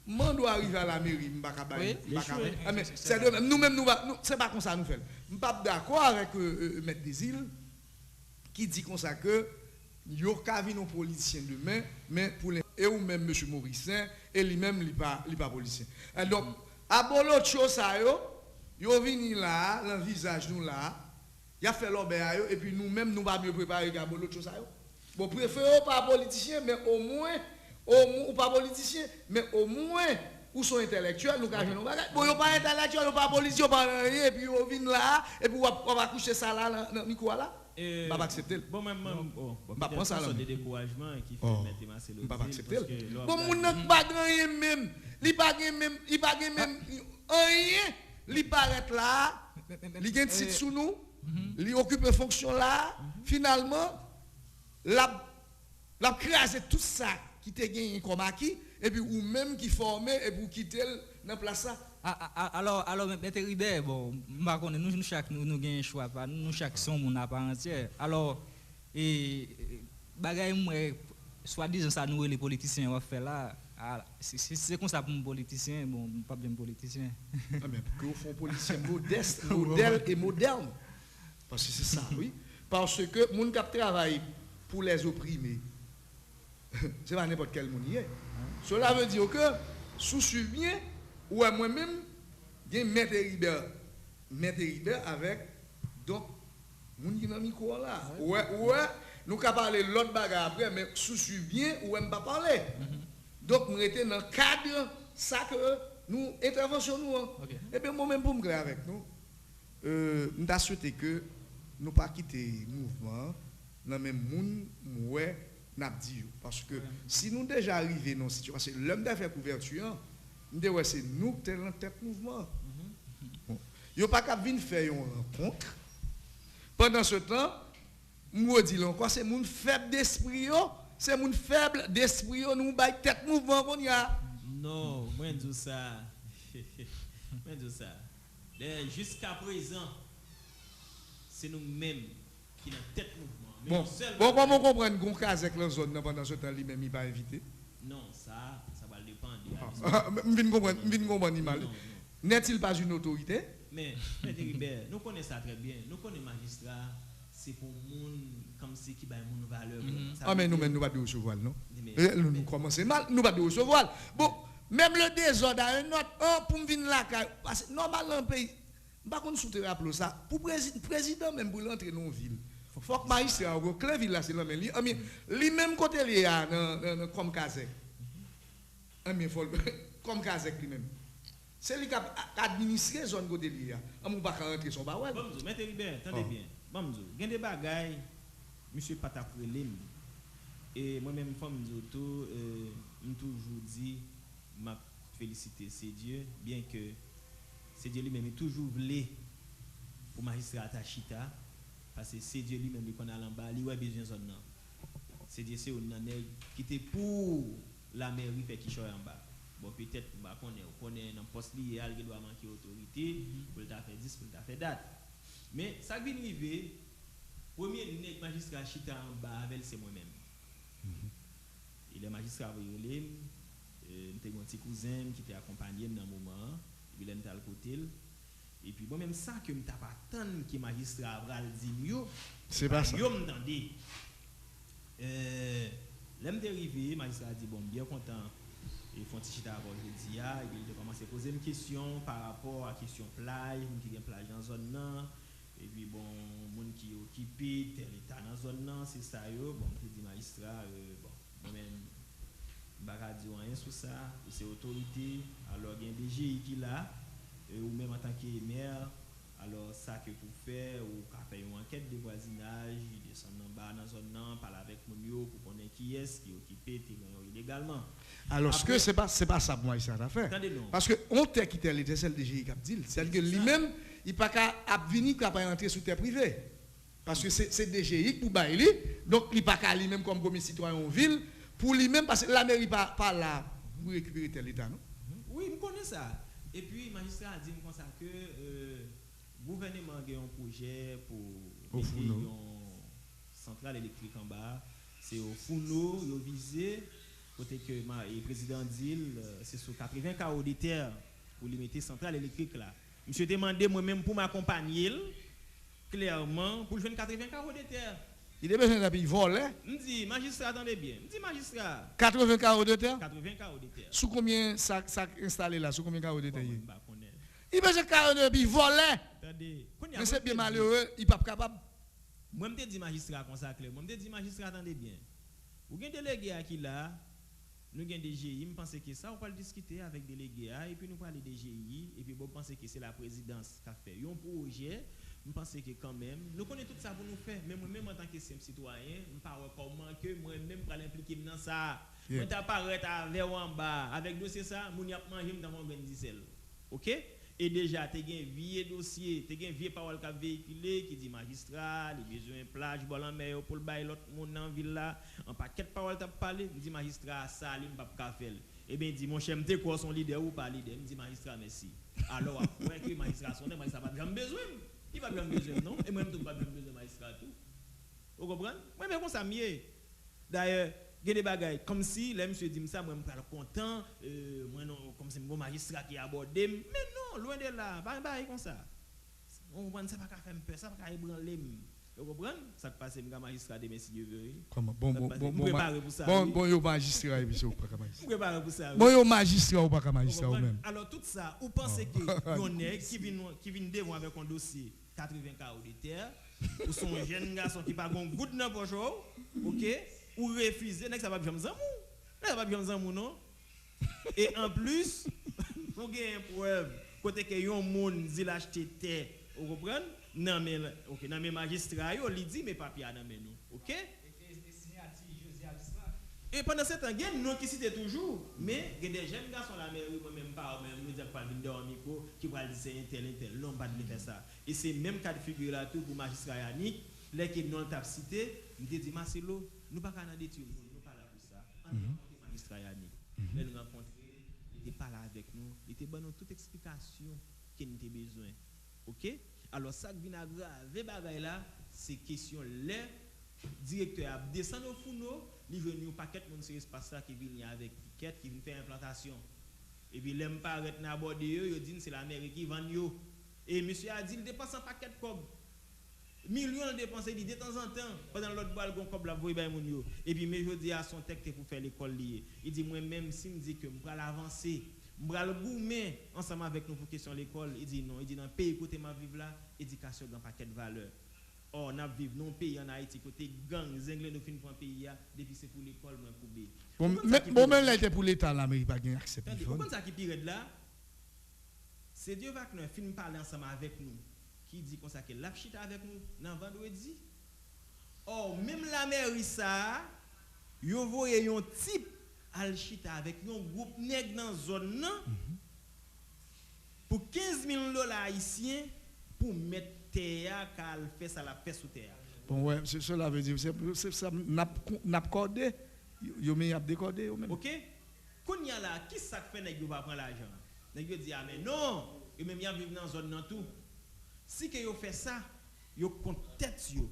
Speaker 5: Je dois arriver à la mairie, je ne sais pas. Nous-mêmes, ce n'est pas comme ça nous faisons. Je ne suis pas d'accord avec Maître Desil qui dit comme ça que il y a nos politiciens demain, mais pour les et ou même M. Mauricien, et lui-même, il n'est pas politicien. Donc, à l'autre chose, il est venu là, le visage nous là, il a fait l'obéa, et puis nous-mêmes, nous ne pas mieux préparer à l'autre chose. Bon, préférons pas politicien, mais au moins, ou pas politicien, mais au moins,
Speaker 9: ou sont intellectuels, nous avons nos bagages. Bon, ils pas intellectuels, ils pas policiers, pas rien, et puis ils viennent là, et puis on va coucher ça là, dans le micro là. Je ne vais pas accepter.
Speaker 8: Bon, même,
Speaker 9: je ne pense pas.
Speaker 8: des découragements qui fait mettre Marcelo.
Speaker 9: Je ne vais pas accepter. Bon, mon n'a pas rien même, il pas même rien, il paraît là, il gagne titre sous nous, il occupe une fonction là, finalement, la crase tout ça qui te gagné comme acquis, et puis ou même qui formé et pour quitter dans place ça.
Speaker 7: Alors, M. Ribet, bon, nous chaque nous avons un choix, nous chaque son mon à part entière. Alors, bagaille soi-disant ça nous les politiciens on fait là. C'est comme ça pour un politicien, bon, pas bien politicien.
Speaker 9: Ah mais pour que font politicien modeste, modèle et moderne. Parce que c'est ça, oui. Parce que moun qui travaille pour les opprimés, c'est pas n'importe quel moun y est. Cela veut dire que sous bien ou moi-même j'ai Maître Ribet avec donc moun qui dans micro là. Ouais, nous ca parler l'autre bagarre après mais sous bien ou même pas parler. Donc nous étions dans le cadre ça que nous intervention nous. Okay. Et bien moi-même pour me clair avec nous nous t'a souhaité que nous pas quitter le mouvement dans même monde ouais n'a dit parce que si nous déjà arrivé dans situation l'homme d'affaires couverture nous c'est nous qui sommes en tête mouvement. Bon. Yo pas qu'à venir faire une rencontre. Pendant ce temps, moi dis encore c'est moun faible d'esprit yo, c'est moun faible d'esprit yo nous bail tête mouvement qu'on y a.
Speaker 8: Non, moi dis ça. Moi dis ça. Jusqu'à présent, c'est nous-mêmes qui dans tête mouvement.
Speaker 9: Bon, comment comprendre qu'on case avec la zone pendant ce temps lui-même il pas invité?
Speaker 8: Non, ça va dépendre.
Speaker 9: Je viens comprendre mal. N'est-il pas une autorité?
Speaker 8: Mais, nous connaissons ça très bien. Nous connaissons magistrat, c'est pour monde comme si qui a une valeur.
Speaker 9: Ah, mais nous ne pas de recevoir, non? Nous commençons mal, nous ne pas de recevoir. Bon, même le désordre, un autre, pour venir là, parce que normalement, le pays, je ne sais pas si ça, pour le président, même pour l'entrer dans la ville, il faut que le magistrat, la ville là, c'est là, mais lui-même côté il a comme Kazek. Comme Kazek lui-même. C'est lui qui a administré la zone côté là. On ne peut pas rentrer son bar.
Speaker 8: Bon, M. Ribet, attendez bien. Bon, il y a des bagailles, M. Patapouelim, et moi-même, je toujours dit, je félicite c'est Dieu, bien que c'est Dieu lui-même toujours voulu pour magistrat à Chita, parce que c'est Dieu lui-même qui a en bas, il a besoin de zone. C'est Dieu qui était pour la mairie fait qui choisit en bas. Bon, peut-être qu'on est dans poste lié, il doit manquer d'autorité, pour le faire 10, pour le faire date. Mais ça vient arriver, premier magistrat Chita en bas avec c'est moi-même. Il est magistrat violé, nous avons un petit cousin qui était accompagné dans le moment, il est à côté. Et puis moi-même ça que je n'ai pas tant que magistrat va le dire,
Speaker 9: c'est pas ça.
Speaker 8: Yo m'entendez. L'aime dérivé, magistrat dit bon, bien content. Et font petit chita avant jeudi a, et puis il a commencé à poser une question par rapport à la question plage, qui vient plage dans zone là, et puis bon, monde qui est occupé, tel état dans zone là, c'est ça yo, bon, qui dit magistrat, bon, moi-même, pas dire rien sur ça, c'est autorité, alors il y a un DGI qui là, ou même en tant que maire, alors ça que pour faire, ou faire une enquête de voisinage, descendre en bas dans la zone là, parler avec mon pour connaître qui est occupé illégalement.
Speaker 9: Alors après, c'est pas ça pour moi ça a fait. Parce que on t'a quitté l'été celle DGI qui a dit, c'est-à-dire que lui-même il pas qu'à venir qu'à pas entrer sous terre privée. Parce que c'est DGI pour bailler, donc il pas qu'à lui-même comme citoyen en ville pour lui-même parce que la mairie pas là pour récupérer tel état non.
Speaker 8: Oui, je connais ça. Et puis le magistrat a dit comme ça que le gouvernement a un projet pour mettre une centrale électrique en bas, c'est au Founo, il visé côté que le président dit c'est sur 80 carreaux de terre pour lui mettre centrale électrique là. Monsieur demandé moi-même pour m'accompagner clairement pour jouer 80 carreaux de terre.
Speaker 9: Il a besoin d'un pays volé.
Speaker 8: Me dit magistrat attendez bien. Me dit magistrat
Speaker 9: 80 carreaux de terre.
Speaker 8: 80 carreaux de terre.
Speaker 9: Sous combien ça installé là, sous combien carreaux de terre?
Speaker 8: Il
Speaker 9: besoin de carreaux de pays volé.
Speaker 8: Attendez.
Speaker 9: Mais c'est bien malheureux, il pas capable.
Speaker 8: Moi me dit magistrat comme ça clair. Moi me dit magistrat attendez bien. Ou gen délégué à qui là nous avons des GI, je pense que ça, on va le discuter avec les délégués, et puis nous parler des GI, et puis je pense que c'est la présidence qui a fait un projet. Je pense que quand même, nous connaissons tout ça pour nous faire, mais moi-même en tant que simple citoyen, je ne sais pas comment que moi-même pour l'impliquer dans ça. Je ne pas vers en bas, avec dossier ça, je vais manger dans mon organisation. OK? Et déjà, tu as un vieux dossier, tu as un vieux parole qui a véhiculé, qui dit magistrat, les besoins plage, bol en mer pour le bail l'autre monde dans la ville là. En paquet de paroles tu as parlé, il dit magistrat, ça, il ne peut pas faire. Eh bien, il dit, mon cher, tu es quoi son leader ou pas leader? Il dit magistrat, merci. Alors, après que magistrat sonne, magistrat n'a pas jamais besoin. Il va bien besoin, non? Et moi-même, je n'ai pas besoin de magistrat tout. Vous comprenez? Moi-même, comme ça, mieux. D'ailleurs, il y a des bagailles comme si les monsieur dit ça, moi je suis content, moi non, comme c'est mon magistrat qui a abordé, mais non, loin de là, pas comme ça. On comprend ça, pas qu'à faire peur, ça pas qu'à ébranler. Vous comprenez? Ça passe, mon magistrat demain si Dieu veut.
Speaker 5: Comment? Bon, yo magistrat, et puis pas qu'à magistrat.
Speaker 8: Préparé pour ça.
Speaker 5: Bon, yo magistrat ou pas qu'à magistrat ou même.
Speaker 8: Alors tout ça, vous pensez que yon est qui vient devant avec un dossier 80 carreaux de terre, ou son jeune garçon qui pas gon goutte dans poche, OK? Ou refuser, ça va bien zamou. Ça va bien zamou non. Et en plus, on a une preuve côté que yon moun dit l'acheter terre, vous comprenez? Non mais OK, non mais magistrat yo li dit mais papier nan men nous. OK? Et pendant ce temps, il y a nous qui citent toujours, mais il y a des jeunes garçons là, mais moi-même pas, même nous disons pas venir dans un micro qui va dire c'est tel, non pas de faire ça. Et c'est même cas de figure là tout pour magistrat Yannick, les qui non t'a cité, il dit Marcelo, nous pas qu'à détruire, nous pas là pour ça. En tant que magistrat Yannick, les nous rencontrer, il était pas là avec nous, il était bon toute explication qu'il nous avait besoin. OK? Alors ça qui vient aggraver bagaille là, c'est question les directeur descend au fourneau, il vient un paquet de monde sur espace là qui vient avec ticket qui vient faire implantation. Et puis l'aime pas arrêter d'aborder eux, il dit c'est la mairie qui vend yo. Et monsieur a dit il dépense un paquet de cob. Millions de dépenser de temps en temps pendant l'autre balle gon cob la voyer bay moun yo. Et puis mais je dis à son texte pour faire l'école lié. Il dit moi même si me dit que me va l'avancer, me va le goumer ensemble avec nous pour question l'école, il dit non, il dit dans pays côté ma vivre là, éducation dans paquet de valeurs. Or, on a vécu dans pays en Haïti, côté gang, les Anglais nous finissent pour un pays, depuis c'est pour l'école, moi pour B.
Speaker 5: Bon, même là, pour l'État, l'Amérique pas bien accepté.
Speaker 8: Pourquoi ça qui pire là? C'est Dieu va nous finir parler ensemble avec nous, qui dit comme ça que l'a chita avec nous, dans vendredi. Or, même la mairie ça, yo voyez un type al chita avec un groupe nègre dans zone non, pour 15 000 $ haïtiens pour mettre terre qu'elle fait ça la paix sous terre.
Speaker 5: Bon ouais, cela veut dire c'est ça n'a codé, yo mais y a décodé ou même.
Speaker 8: OK? Quand y a là, qui ça fait nèg yo va prendre l'argent? Nèg yo dit ah mais non, et même y a vivre dans zone dans tout. Si que yo fait ça, yo compte tête yo.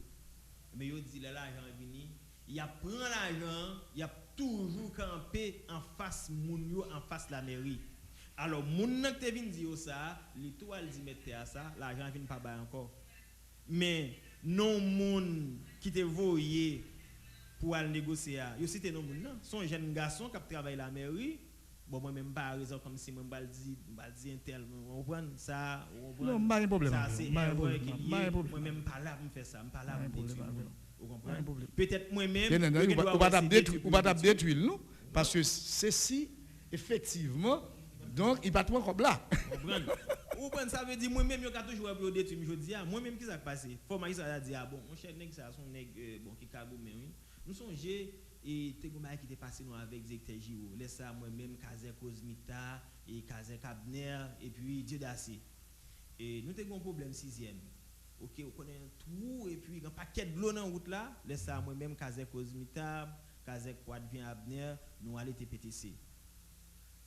Speaker 8: Mais yo dit l'argent est venu, y a prend l'argent, y a toujours campé en face moun yo, en face la mairie. Alors, moun nan te vin di yo ça, li tout al di mette à ça, l'argent vient pas ba encore. Mais non moun qui te voyé pour aller négocier, yo cité non moun nan, son jeune garçon qui travaille la mairie, bon moi même pas raison comme si moi baldi intel, on comprend ça, on comprend.
Speaker 5: Non, pas de problème.
Speaker 8: Ça c'est moi même pas là pour faire ça, pas là pour détruire. Vous comprenez? Peut-être moi même
Speaker 5: ou pas détruire nous parce que ceci effectivement donc il pas trop comme là.
Speaker 8: Vous comprenez ça veut dire moi même yo ka toujours pour détruire je dis moi même qui ça passé faut magistrat a dit ah bon mon cher nèg ça son nèg bon qui ka goumé oui nous songer et te goumé qui était passé nous avec directeur Giro laisse ça moi même Kazer Cosmita et Kazer Cabner et puis Dieu d'assez et nous te gon problème 6e. OK on connaît tout et puis un paquet de l'eau dans route là laisse ça moi même Kazer Cosmita Kazer Quad vient Abner nous aller TPTC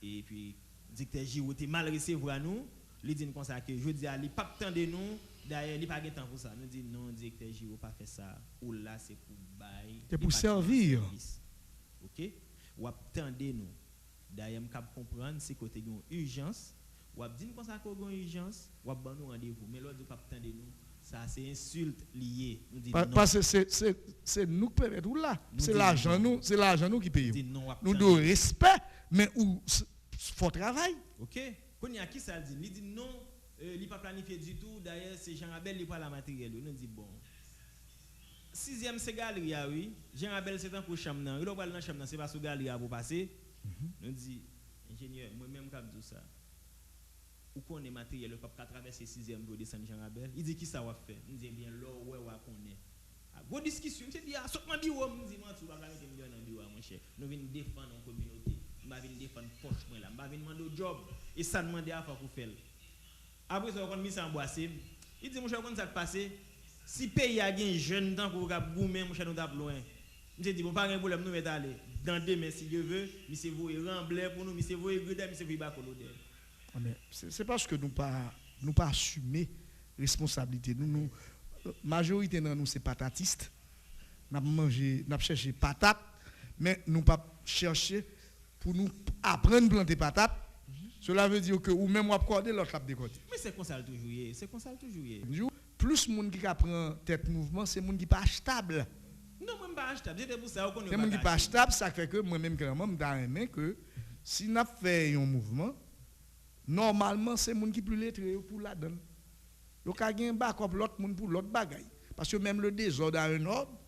Speaker 8: et puis directeur Giro était mal recevoir nous, il dit comme ça que je dis il pas tant de nous, d'ailleurs il pas de temps pour ça. Nous dit non directeur Giro pas faire ça ou là c'est pour bail.
Speaker 5: C'est pour servir.
Speaker 8: OK? Ou attendez nous. D'ailleurs me cap comprendre c'est côté une urgence, ou dit comme ça qu'on une urgence, ou ban nous rendez-vous mais l'autre pas attendez nous. Ça c'est insulte liée. Nous dit non.
Speaker 5: Parce que c'est nous qui payons tout là. C'est l'argent nous qui payons. Nous devons respect mais où faut travail.
Speaker 8: OK. Quand il y a qui ça dit, il dit non, il pas planifié du tout. D'ailleurs, c'est Jean Abel qui pas la matériel. Nous dit bon. 6e c'est galerie oui. Jean Abel c'est un pour chambre. Il doit aller dans chambre, c'est pas sous galerie pour passer. Nous dit ingénieur, moi-même quand je dis ça. Ou qu'on est matériel, le peuple qui traverse 6e pour descendre Jean Rabel, il dit qui ça va faire? Il dit bien là ouais qu'on est. Go discussion, je dis ah saute dans bureau, me dit moi tu vas mettre million dans bureau mon cher. Nous venons défendre une communauté, nous venons défendre poche moi là, nous venons demander au job et ça demander à faire pour faire. Après ça on mis ça en boissé. Il dit mon cher quand ça passer, si pays a gain jeune temps pour cap goumer mon cher nous t'a loin. Je dis bon pas un problème nous mettre aller dans demain si Dieu veut, monsieur vous remblai pour nous, monsieur vous gredin, monsieur vous bacolodel.
Speaker 9: C'est parce que nous pas assumer responsabilité. Nous majorité dans nous c'est patatistes. N'a cherché patate mais nous pas chercher pour nous apprendre planter patate. Cela veut dire que ou même on accorder l'autre cap de côté.
Speaker 8: Mais c'est comme ça toujours.
Speaker 9: Plus monde qui prend tête mouvement, c'est monde qui pas achetable.
Speaker 8: Non, même pas achetable. C'était pour ça qu'on
Speaker 9: c'est monde qui pas achetable, ça fait que moi même clairement me que si n'a fait un mouvement normalement c'est monde qui plus lettré pour la donne. Yo ka gen backup l'autre monde pour l'autre bagaille parce que même le désordre a un ordre.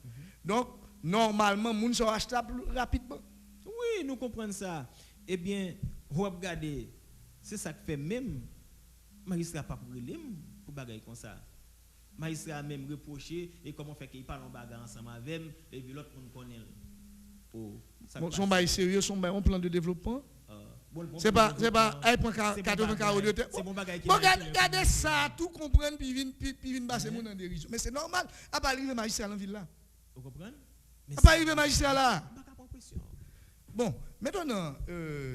Speaker 9: Donc normalement monde sont achetable rapidement.
Speaker 8: Oui, nous comprenons ça. Eh bien, vous regardez, c'est ça qui fait même magistrat pas pour lui pour bagaille comme ça. Magistrat même reproché et comment fait qu'il parle en bagarre ensemble avec et puis l'autre monde connaît. Oh,
Speaker 9: bon, son bail sérieux, son bail un plan de développement. C'est pas elle prend 80 carreaux de terre.
Speaker 8: C'est bon bagaille qui.
Speaker 9: Regardez ça, tout comprendre puis vinn passer mon en dérision. Mais c'est normal, a pas arriver magistrat dans ville là.
Speaker 8: Vous comprenez?
Speaker 9: A pas arriver magistrat là. Bon, maintenant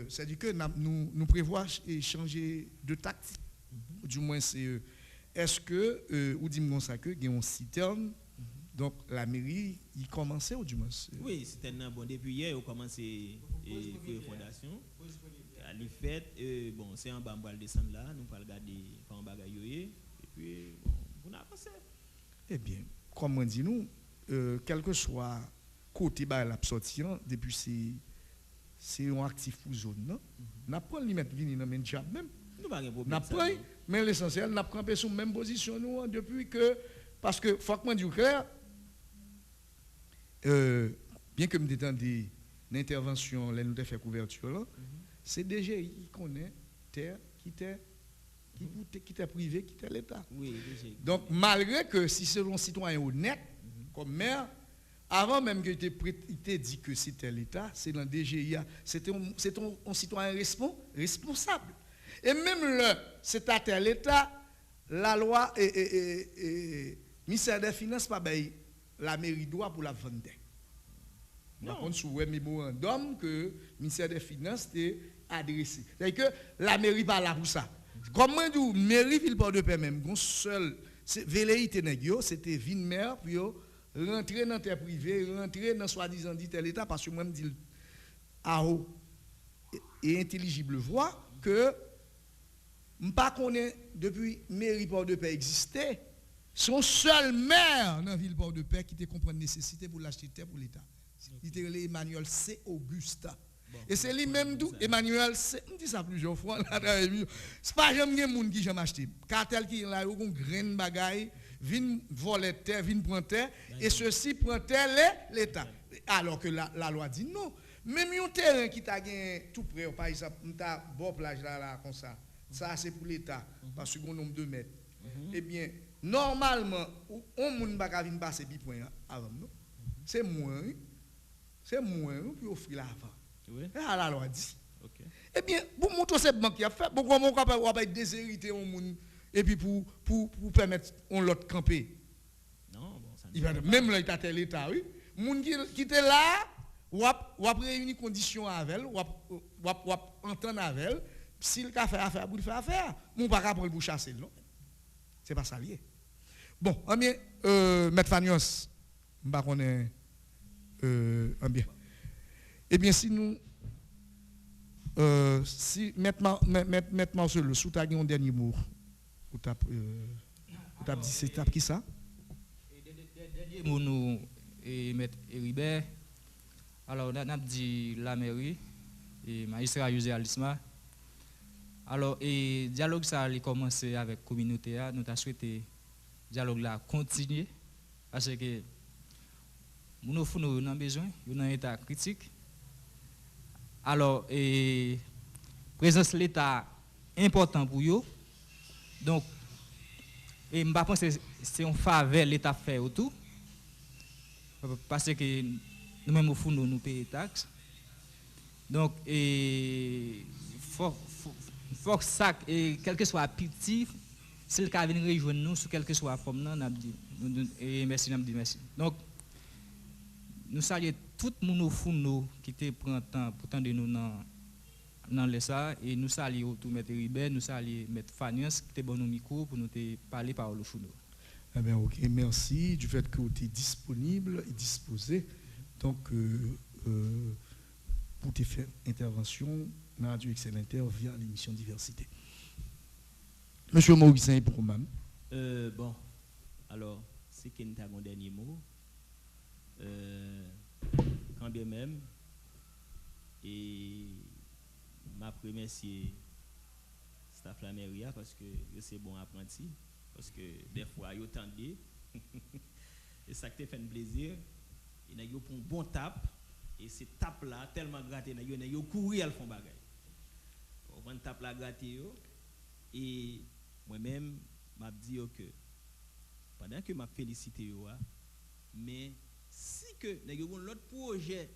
Speaker 9: c'est-à-dire que nous prévoyons changer de tactique. Du moins c'est est-ce que ou dis-moi ça que il y a un citerne. Donc la mairie, il commençait ou du moins?
Speaker 8: Oui, c'était bon depuis hier, il commencé la fondation. Les fêtes, bon, c'est en bas, on va descendre là, nous allons regarder comment bagaille et puis bon, on avance.
Speaker 9: Eh bien, comme on dit nous, quel que soit côté bas la sortie, depuis c'est un actif pour zone, non? N'a pas le mettre venir dans même job même.
Speaker 8: Nous pas un problème.
Speaker 9: N'a pas, mais l'essentiel, n'a pas campé sur même position nous depuis que parce que faut que moi dise clair. Bien que me détendez l'intervention, là nous fait couverture là, c'est DGI qui connaît terre qui était privé, qui était l'État.
Speaker 8: Oui, DGI.
Speaker 9: Donc malgré que si c'est un citoyen honnête comme maire, avant même que il dit que c'était l'État, c'est dans DGI, c'était un citoyen responsable. Et même là, c'est à l'État, la loi et ministère des Finances pas bail la mairie doit pour la vendre. Par contre, sous un mémorandum que le ministère des Finances a adressé. C'est-à-dire que la mairie pas là pour ça. Comment dire, mairie Ville-Port-de-Paix même, seul velléité c'était vin maire puis rentrer dans terre privée, rentrer dans soi-disant dit tel état parce que moi me dit à haut et intelligible voix que m'pas connaît depuis mairie Port-de-Paix existait, son seul maire dans ville Port-de-Paix qui te comprend nécessité pour l'acheter terre pour l'état. Il était Emmanuel C. Augusta. Bon, et c'est lui-même tout, Emmanuel C. On dit ça plusieurs fois. C'est pas jamais un monde qui jamais acheté. Cartel qui est là, il y a une graine bagaille, vient voler terre, vient prendre terre, et ceci prend terre l'État. Alors que la loi dit non. Même un terrain qui t'a gagné tout près, par exemple, on t'a bon plage là, comme ça. Ça, c'est pour l'État, parce qu'on nombre de mètres. Eh bien, normalement, on ne peut pas venir passer des points avant nous. C'est moins. C'est moins pour offrir l'avant. Oui. Et la loi dit. Okay. Eh bien, pour montrer cette banque qui a fait, pourquoi on va déshériter un monde et puis pour permettre on l'autre camper.
Speaker 8: Non, bon, ça
Speaker 9: même là, il a tel état, oui. Monde qui était là, ou a réuni conditions avec elle, ou a entendre avec elle, s'il a fait affaire, pour faire affaire, on ne peut pas pour chasser, non. C'est pas ça lié. Bon, en bien, Maître Fagnos, je ne sais pas qu'on est. Bien. Eh bien, si nous. Si maintenant, sur le sous-tag, un dernier mot. Ou t'as dit c'est qui ça?
Speaker 7: Dernier mot, nous, et Maître Héribert. Alors, on a dit la mairie, et magistrat José Alisma. Alors, et dialogue, ça a commencé avec la communauté. Nous avons souhaité le dialogue là continuer. Parce que nous avons besoin d'un état critique. Alors, présence de l'État important pour eux. Donc, je pense que c'est un faveur l'État fait autour. Parce que nous-mêmes, au fond, nous payons des taxes. Donc, il faut que ça, quel que soit petit, si le cas vient rejoindre nous, sur quelle que soit la forme, nous dit merci, nous dit merci. Donc, nous saluons tout le monde au fond qui prend temps pour tendre nous dans le ça, et nous saluons tout M. Ribet, nous saluons M. Fanias qui était bon au micro pour nous parler par le fond.
Speaker 5: Eh bien, ok, merci du fait que vous êtes disponible et disposé. Donc, pour te faire intervention dans Radio Excellenter via l'émission Diversité. Monsieur Maurice Saint-Proman.
Speaker 8: Bon, alors, c'est qu'il y a un dernier mot. Quand bien même, et ma première c'est staff la mairie parce que c'est bon apprenti, parce que des fois, ils attendent, et ça te fait un plaisir, et ils ont un bon tape. Et ces tapes là tellement gratté yo courir à fond bagay. On tape la gratté yo et moi-même m'a dit que pendant que m'a félicité yo mais si que nèg yon l'autre projet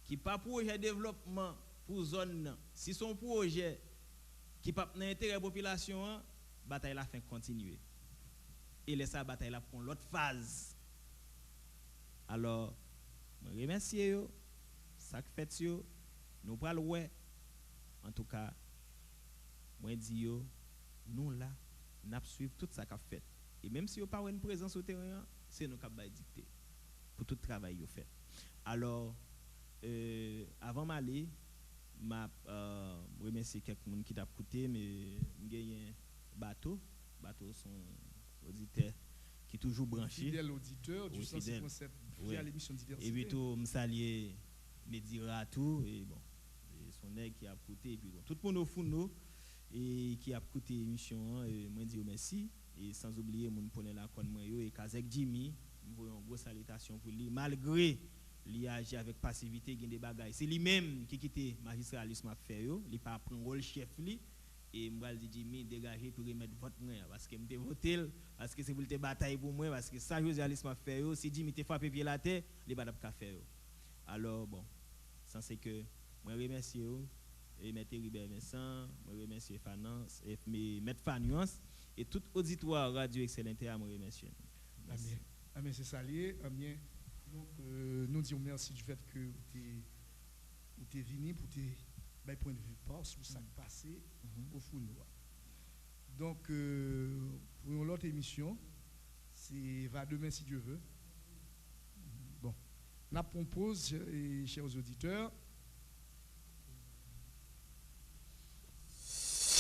Speaker 8: qui pas projet développement pour zone si son projet qui pas dans intérêt population bataille la fin continuer. Et laisser la bataille la prend l'autre phase. Alors je remercie vous, ça que fait yo, nous pas ouais. En tout cas, moi dis yo, nous là, n'a suivre tout ça qu'a fait. Et même si vous pas une présence au terrain, c'est nous qui va dicter pour tout travail yo fait. Alors avant m'aller, m'a remercier quelques monde qui t'a écouté mais gagné bateau son auditeur qui toujours branché.
Speaker 9: Fidèle auditeur du 106.7 via l'émission Diversité.
Speaker 8: Et puis tout, me saluer Medira tout et bon, son nèg qui a écouté et puis bon, tout le monde au fond nous et qui a écouté l'émission et moi dis merci et sans oublier mon poney la con moi et Kazek Jimmy, une grosse salutation pour lui malgré il agit avec passivité gain des bagages. C'est lui même qui quitté magistrat Alice m'a fait yo, il pas prendre rôle chef li. Et moi je dis Jimmy dégager pour remettre vote moi parce que me voter parce que c'est pour te bataille pour moi parce que ça José Alice m'a fait si Jimmy te frappé pied la terre les pas d'ap faire. Alors bon ça c'est que moi remercie et mettre Ribert Vincent, moi remercie Finance et mettre Faniance et tout auditoire Radio Excellenter à moi remercier.
Speaker 9: Amen. Amen c'est salier. Amen. Donc nous disons merci du fait que vous êtes venu pour ben point de vue pas sur ça passé au fond. Donc pour une autre émission c'est va demain si Dieu veut. Bon, on propose chers auditeurs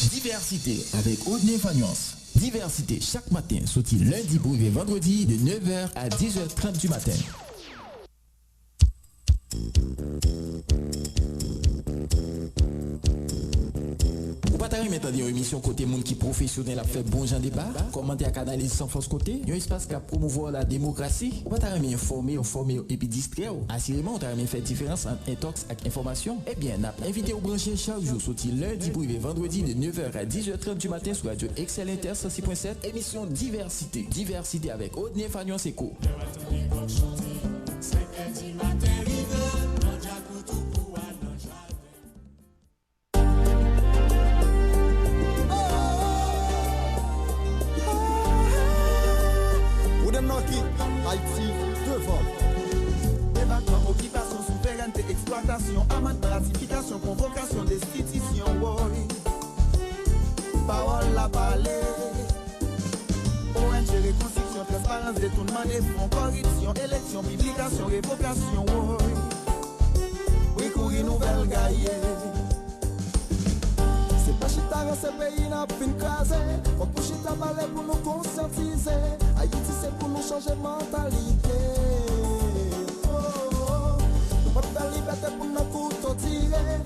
Speaker 2: Diversité avec Audney Fagnuance. Diversité chaque matin, sorti lundi pour vendredi de 9h à 10h30 du matin. Ou pas t'arrêter maintenant une émission côté monde qui professionnel a fait bon genre débat, commenter à canaliser sans force côté, un espace qui a promouvoir la démocratie. Ou pas t'arrêter informer et puis distraire. Assurément, on t'arrêter faire différence entre intox et information. Eh bien, n'a invité au brancher chaque jour sorti lundi pour vendredi de 9h à 10h30 du matin sur Radio Excellenter 106.7, émission Diversité. Diversité avec Audney Fagnuance Eco.
Speaker 3: Haïti devant. Évacuation, occupation, souveraineté, exploitation, amende, ratification, convocation, destitution, oui. Parole la parler. ONG, reconstruction, transparence, détournement des fonds, corruption, élection, publication, révocation, oui. Oui, courir nouvelle gaillée. C'est pas chita, ce pays n'a pas une case. Faut pour chita parler pour nous conscientiser. Haïti c'est pour nous changer mentalité. Oh, oh. Nous pas de liberté pour nous couteau tirer.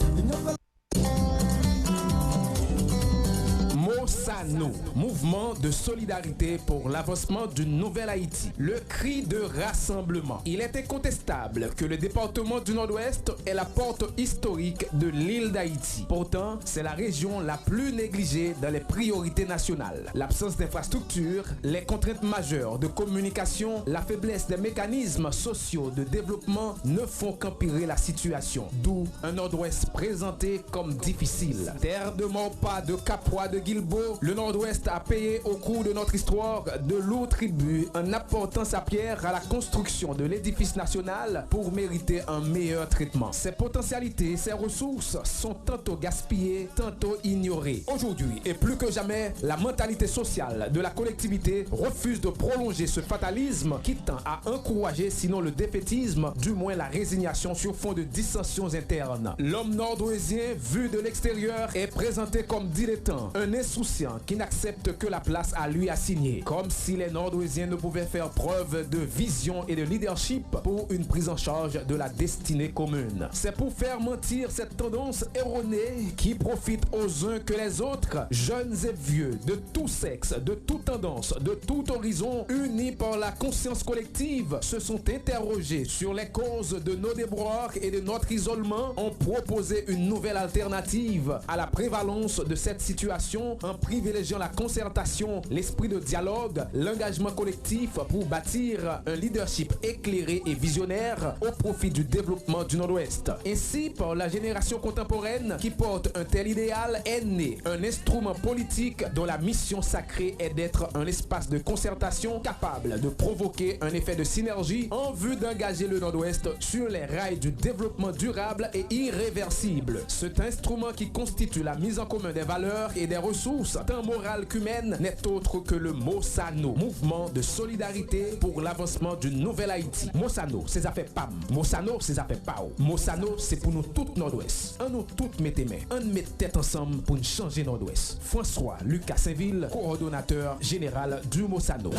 Speaker 1: Mosan Mossano, mouvement de solidarité pour l'avancement d'une nouvelle Haïti. Le cri de rassemblement. Il est incontestable que le département du Nord-Ouest est la porte historique de l'île d'Haïti. Pourtant, c'est la région la plus négligée dans les priorités nationales. L'absence d'infrastructures, les contraintes majeures de communication, la faiblesse des mécanismes sociaux de développement ne font qu'empirer la situation. D'où un Nord-Ouest présenté comme difficile. Terre de mort pas de Capois de Guilbeault, le Nord-Ouest a payé au cours de notre histoire de lourds tributs en apportant sa pierre à la construction de l'édifice national pour mériter un meilleur traitement. Ses potentialités, ses ressources sont tantôt gaspillées, tantôt ignorées. Aujourd'hui, et plus que jamais, la mentalité sociale de la collectivité refuse de prolonger ce fatalisme qui tend à encourager, sinon le défaitisme, du moins la résignation sur fond de dissensions internes. L'homme nord-ouésien, vu de l'extérieur, est présenté comme dilettant, un insouciant qui n'accepte que la place à lui assignée, comme si les nord-ouésiens ne pouvaient faire preuve de vision et de leadership pour une prise en charge de la destinée commune. C'est pour faire mentir cette tendance erronée qui profite aux uns que les autres, jeunes et vieux, de tout sexe, de toute tendance, de tout horizon, unis par la conscience collective, se sont interrogés sur les causes de nos déboires et de notre isolement, ont proposé une nouvelle alternative à la prévalence de cette situation en privilégiant la concertation, l'esprit de dialogue, l'engagement collectif pour bâtir un leadership éclairé et visionnaire au profit du développement du Nord-Ouest. Ainsi, par la génération contemporaine qui porte un tel idéal, est né un instrument politique dont la mission sacrée est d'être un espace de concertation capable de provoquer un effet de synergie en vue d'engager le Nord-Ouest sur les rails du développement durable et irréversible. Cet instrument qui constitue la mise en commun des valeurs et des ressources, tant morales qu'humaines, n'est autre que le Mossano, mouvement de solidarité pour l'avancement d'une nouvelle Haïti. Mossano, c'est ça fait PAM. Mossano, c'est ça fait PAO. Mossano, c'est pour nous toutes Nord-Ouest. On nous toutes mettez main. On met tête ensemble pour nous changer Nord-Ouest. François Lucas Saint-Ville, coordonnateur général du Mossano.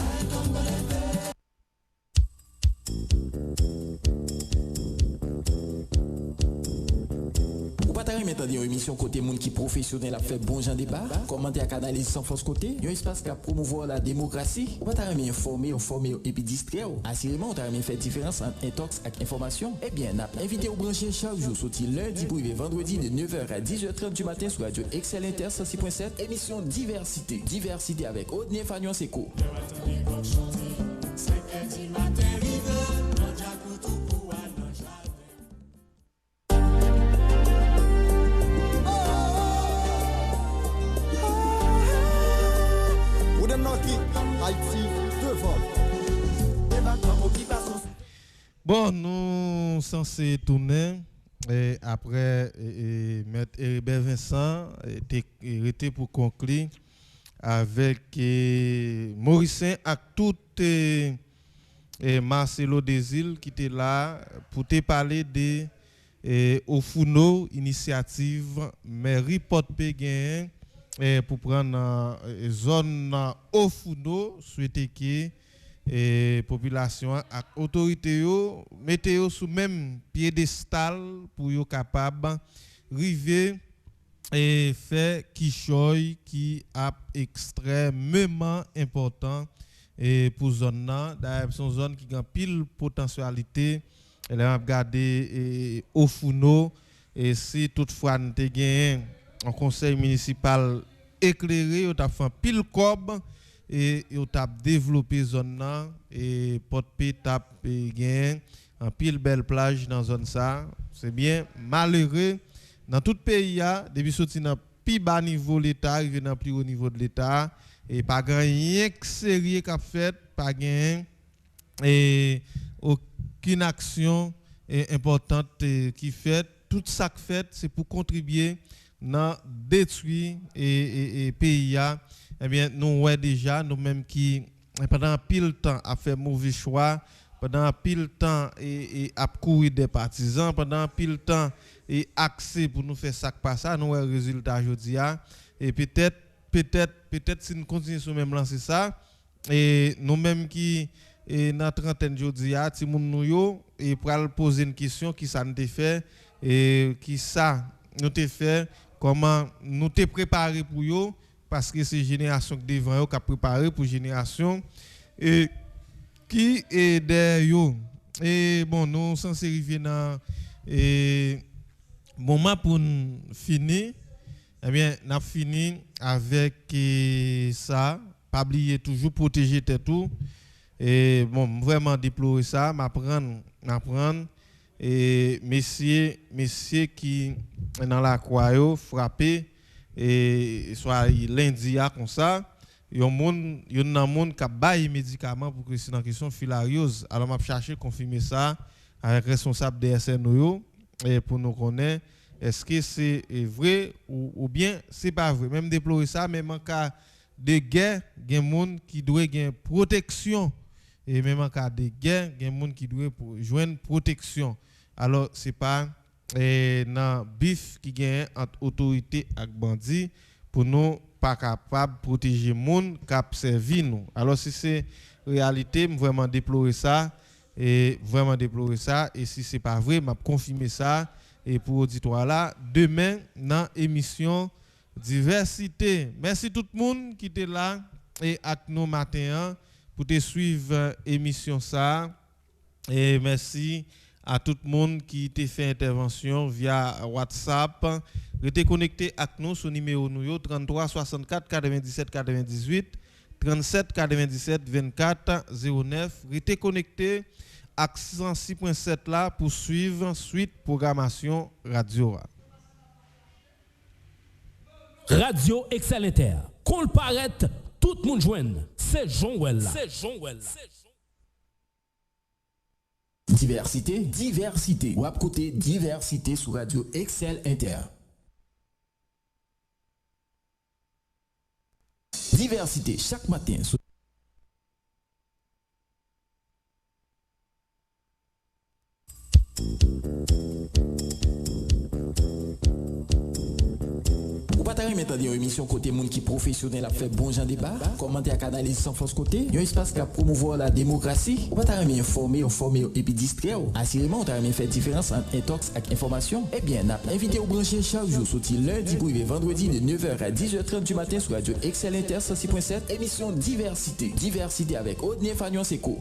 Speaker 2: Ou pas t'arrêter maintenant une émission côté monde qui professionnel a fait bon genre débat, commenter à canaliser sans force côté, un espace qui a promouvoir la démocratie. Ou pas t'arrêter informer et puis distraire. Assurément, on t'arrêter faire différence entre intox et information. Eh bien, n'a invité au brancher chaque jour, sorti lundi pour vendredi de 9h à 10h30 du matin sur Radio Excel Inter 106.7, émission Diversité. Diversité avec Odnie Fagnon Seco.
Speaker 4: Bon, nous sommes censés tourner après Maître Héribert Vincent était pour conclure avec Mauricien et tout Marcelo Desil qui était là pour te parler de Ofuno initiative mairie Port-Péguin pour prendre zone Ofuno souhaiter que population et autorité yo mettez sous même piédestal pour yo capable river et faire Kishoy qui est extrêmement important et pour zone là d'ailleurs son zone qui a pile potentialité elle a regardé Ofuno et si toutefois nous te gagné un conseil municipal éclairé on t'a fait pile cob et on t'a développé zone là et Port-Péguin t'a gagné un pile belle plage dans zone ça c'est bien malheureux dans tout pays depuis sorti dans plus bas niveau l'état arrivé dans plus haut niveau de l'état et pas rien sérieux qu'a fait pas gain et aucune action importante qui fait tout ça que fait c'est pour contribuer dans détruire et pays eh bien nous ouais déjà nous même qui pendant pile temps a fait mauvais choix pendant pile temps et a courir des partisans pendant pile temps et accès pour nous faire ça pas ça nous ouais résultat aujourd'hui et peut-être si nous continuons sur même lancer ça et nous même qui et dans trentaine aujourd'hui ti moun nou yo et pour poser une question qui ça nous fait et qui ça nous te fait comment nous te préparer pour yo parce que c'est génération devant qui a préparé pour génération et qui est derrière. Et bon, nous sommes arrivés dans moment pour finir. Eh bien, nous avons fini avec ça. Pas oublier toujours protéger tout. Et bon, vraiment déplorer ça. M'apprendre. Et messieurs qui dans la croix frappé et soit lundi comme ça. Il y a un monde qui a baillé médicaments pour que c'est dans question filariose. Alors m'a chercher confirmer ça avec responsable DSN et pour nous connaître est-ce que c'est vrai ou bien c'est pas vrai. Même déplorer ça même en cas de guerre, il y a des gens qui doivent gagner protection et même en cas de guerre, il y a des gens qui doivent joindre protection. Alors c'est pas dans bif qui gagne entre autorité et bandit pour nous pas capable de protéger les gens qui ont servi nous. Alors si c'est réalité, je vraiment déplorer ça et si c'est pas vrai, je confirmer ça et pour l'auditoire là demain dans l'émission Diversité. Merci tout le monde qui était là et avec nous matin pour te suivre l'émission ça et merci à tout le monde qui t'a fait intervention via WhatsApp. Restez connecté avec nous sur le numéro 33 64 97 98 37 97 24 09. Restez connecté avec 106.7 là pour suivre suite programmation radio.
Speaker 10: Radio Excellinter. Qu'on le paraît, tout le monde joigne. C'est Jean-Well.
Speaker 2: Diversité. Ou à côté diversité sur Radio Excellinter. Diversité chaque matin. Ou pas t'arrêter maintenant une émission côté monde qui professionnel a fait bon genre débat, commenter à canaliser sans force côté, un espace qui a promouvoir la démocratie. Ou pas t'arrêter informer et puis distraire. Assurément, t'arrêter faire différence entre intox et information. Eh bien, n'a invité au brancher chaque jour sorti lundi pour vendredi de 9h à 10h30 du matin sur Radio Excellinter 106.7, émission Diversité avec Odnie Fagnon Seko.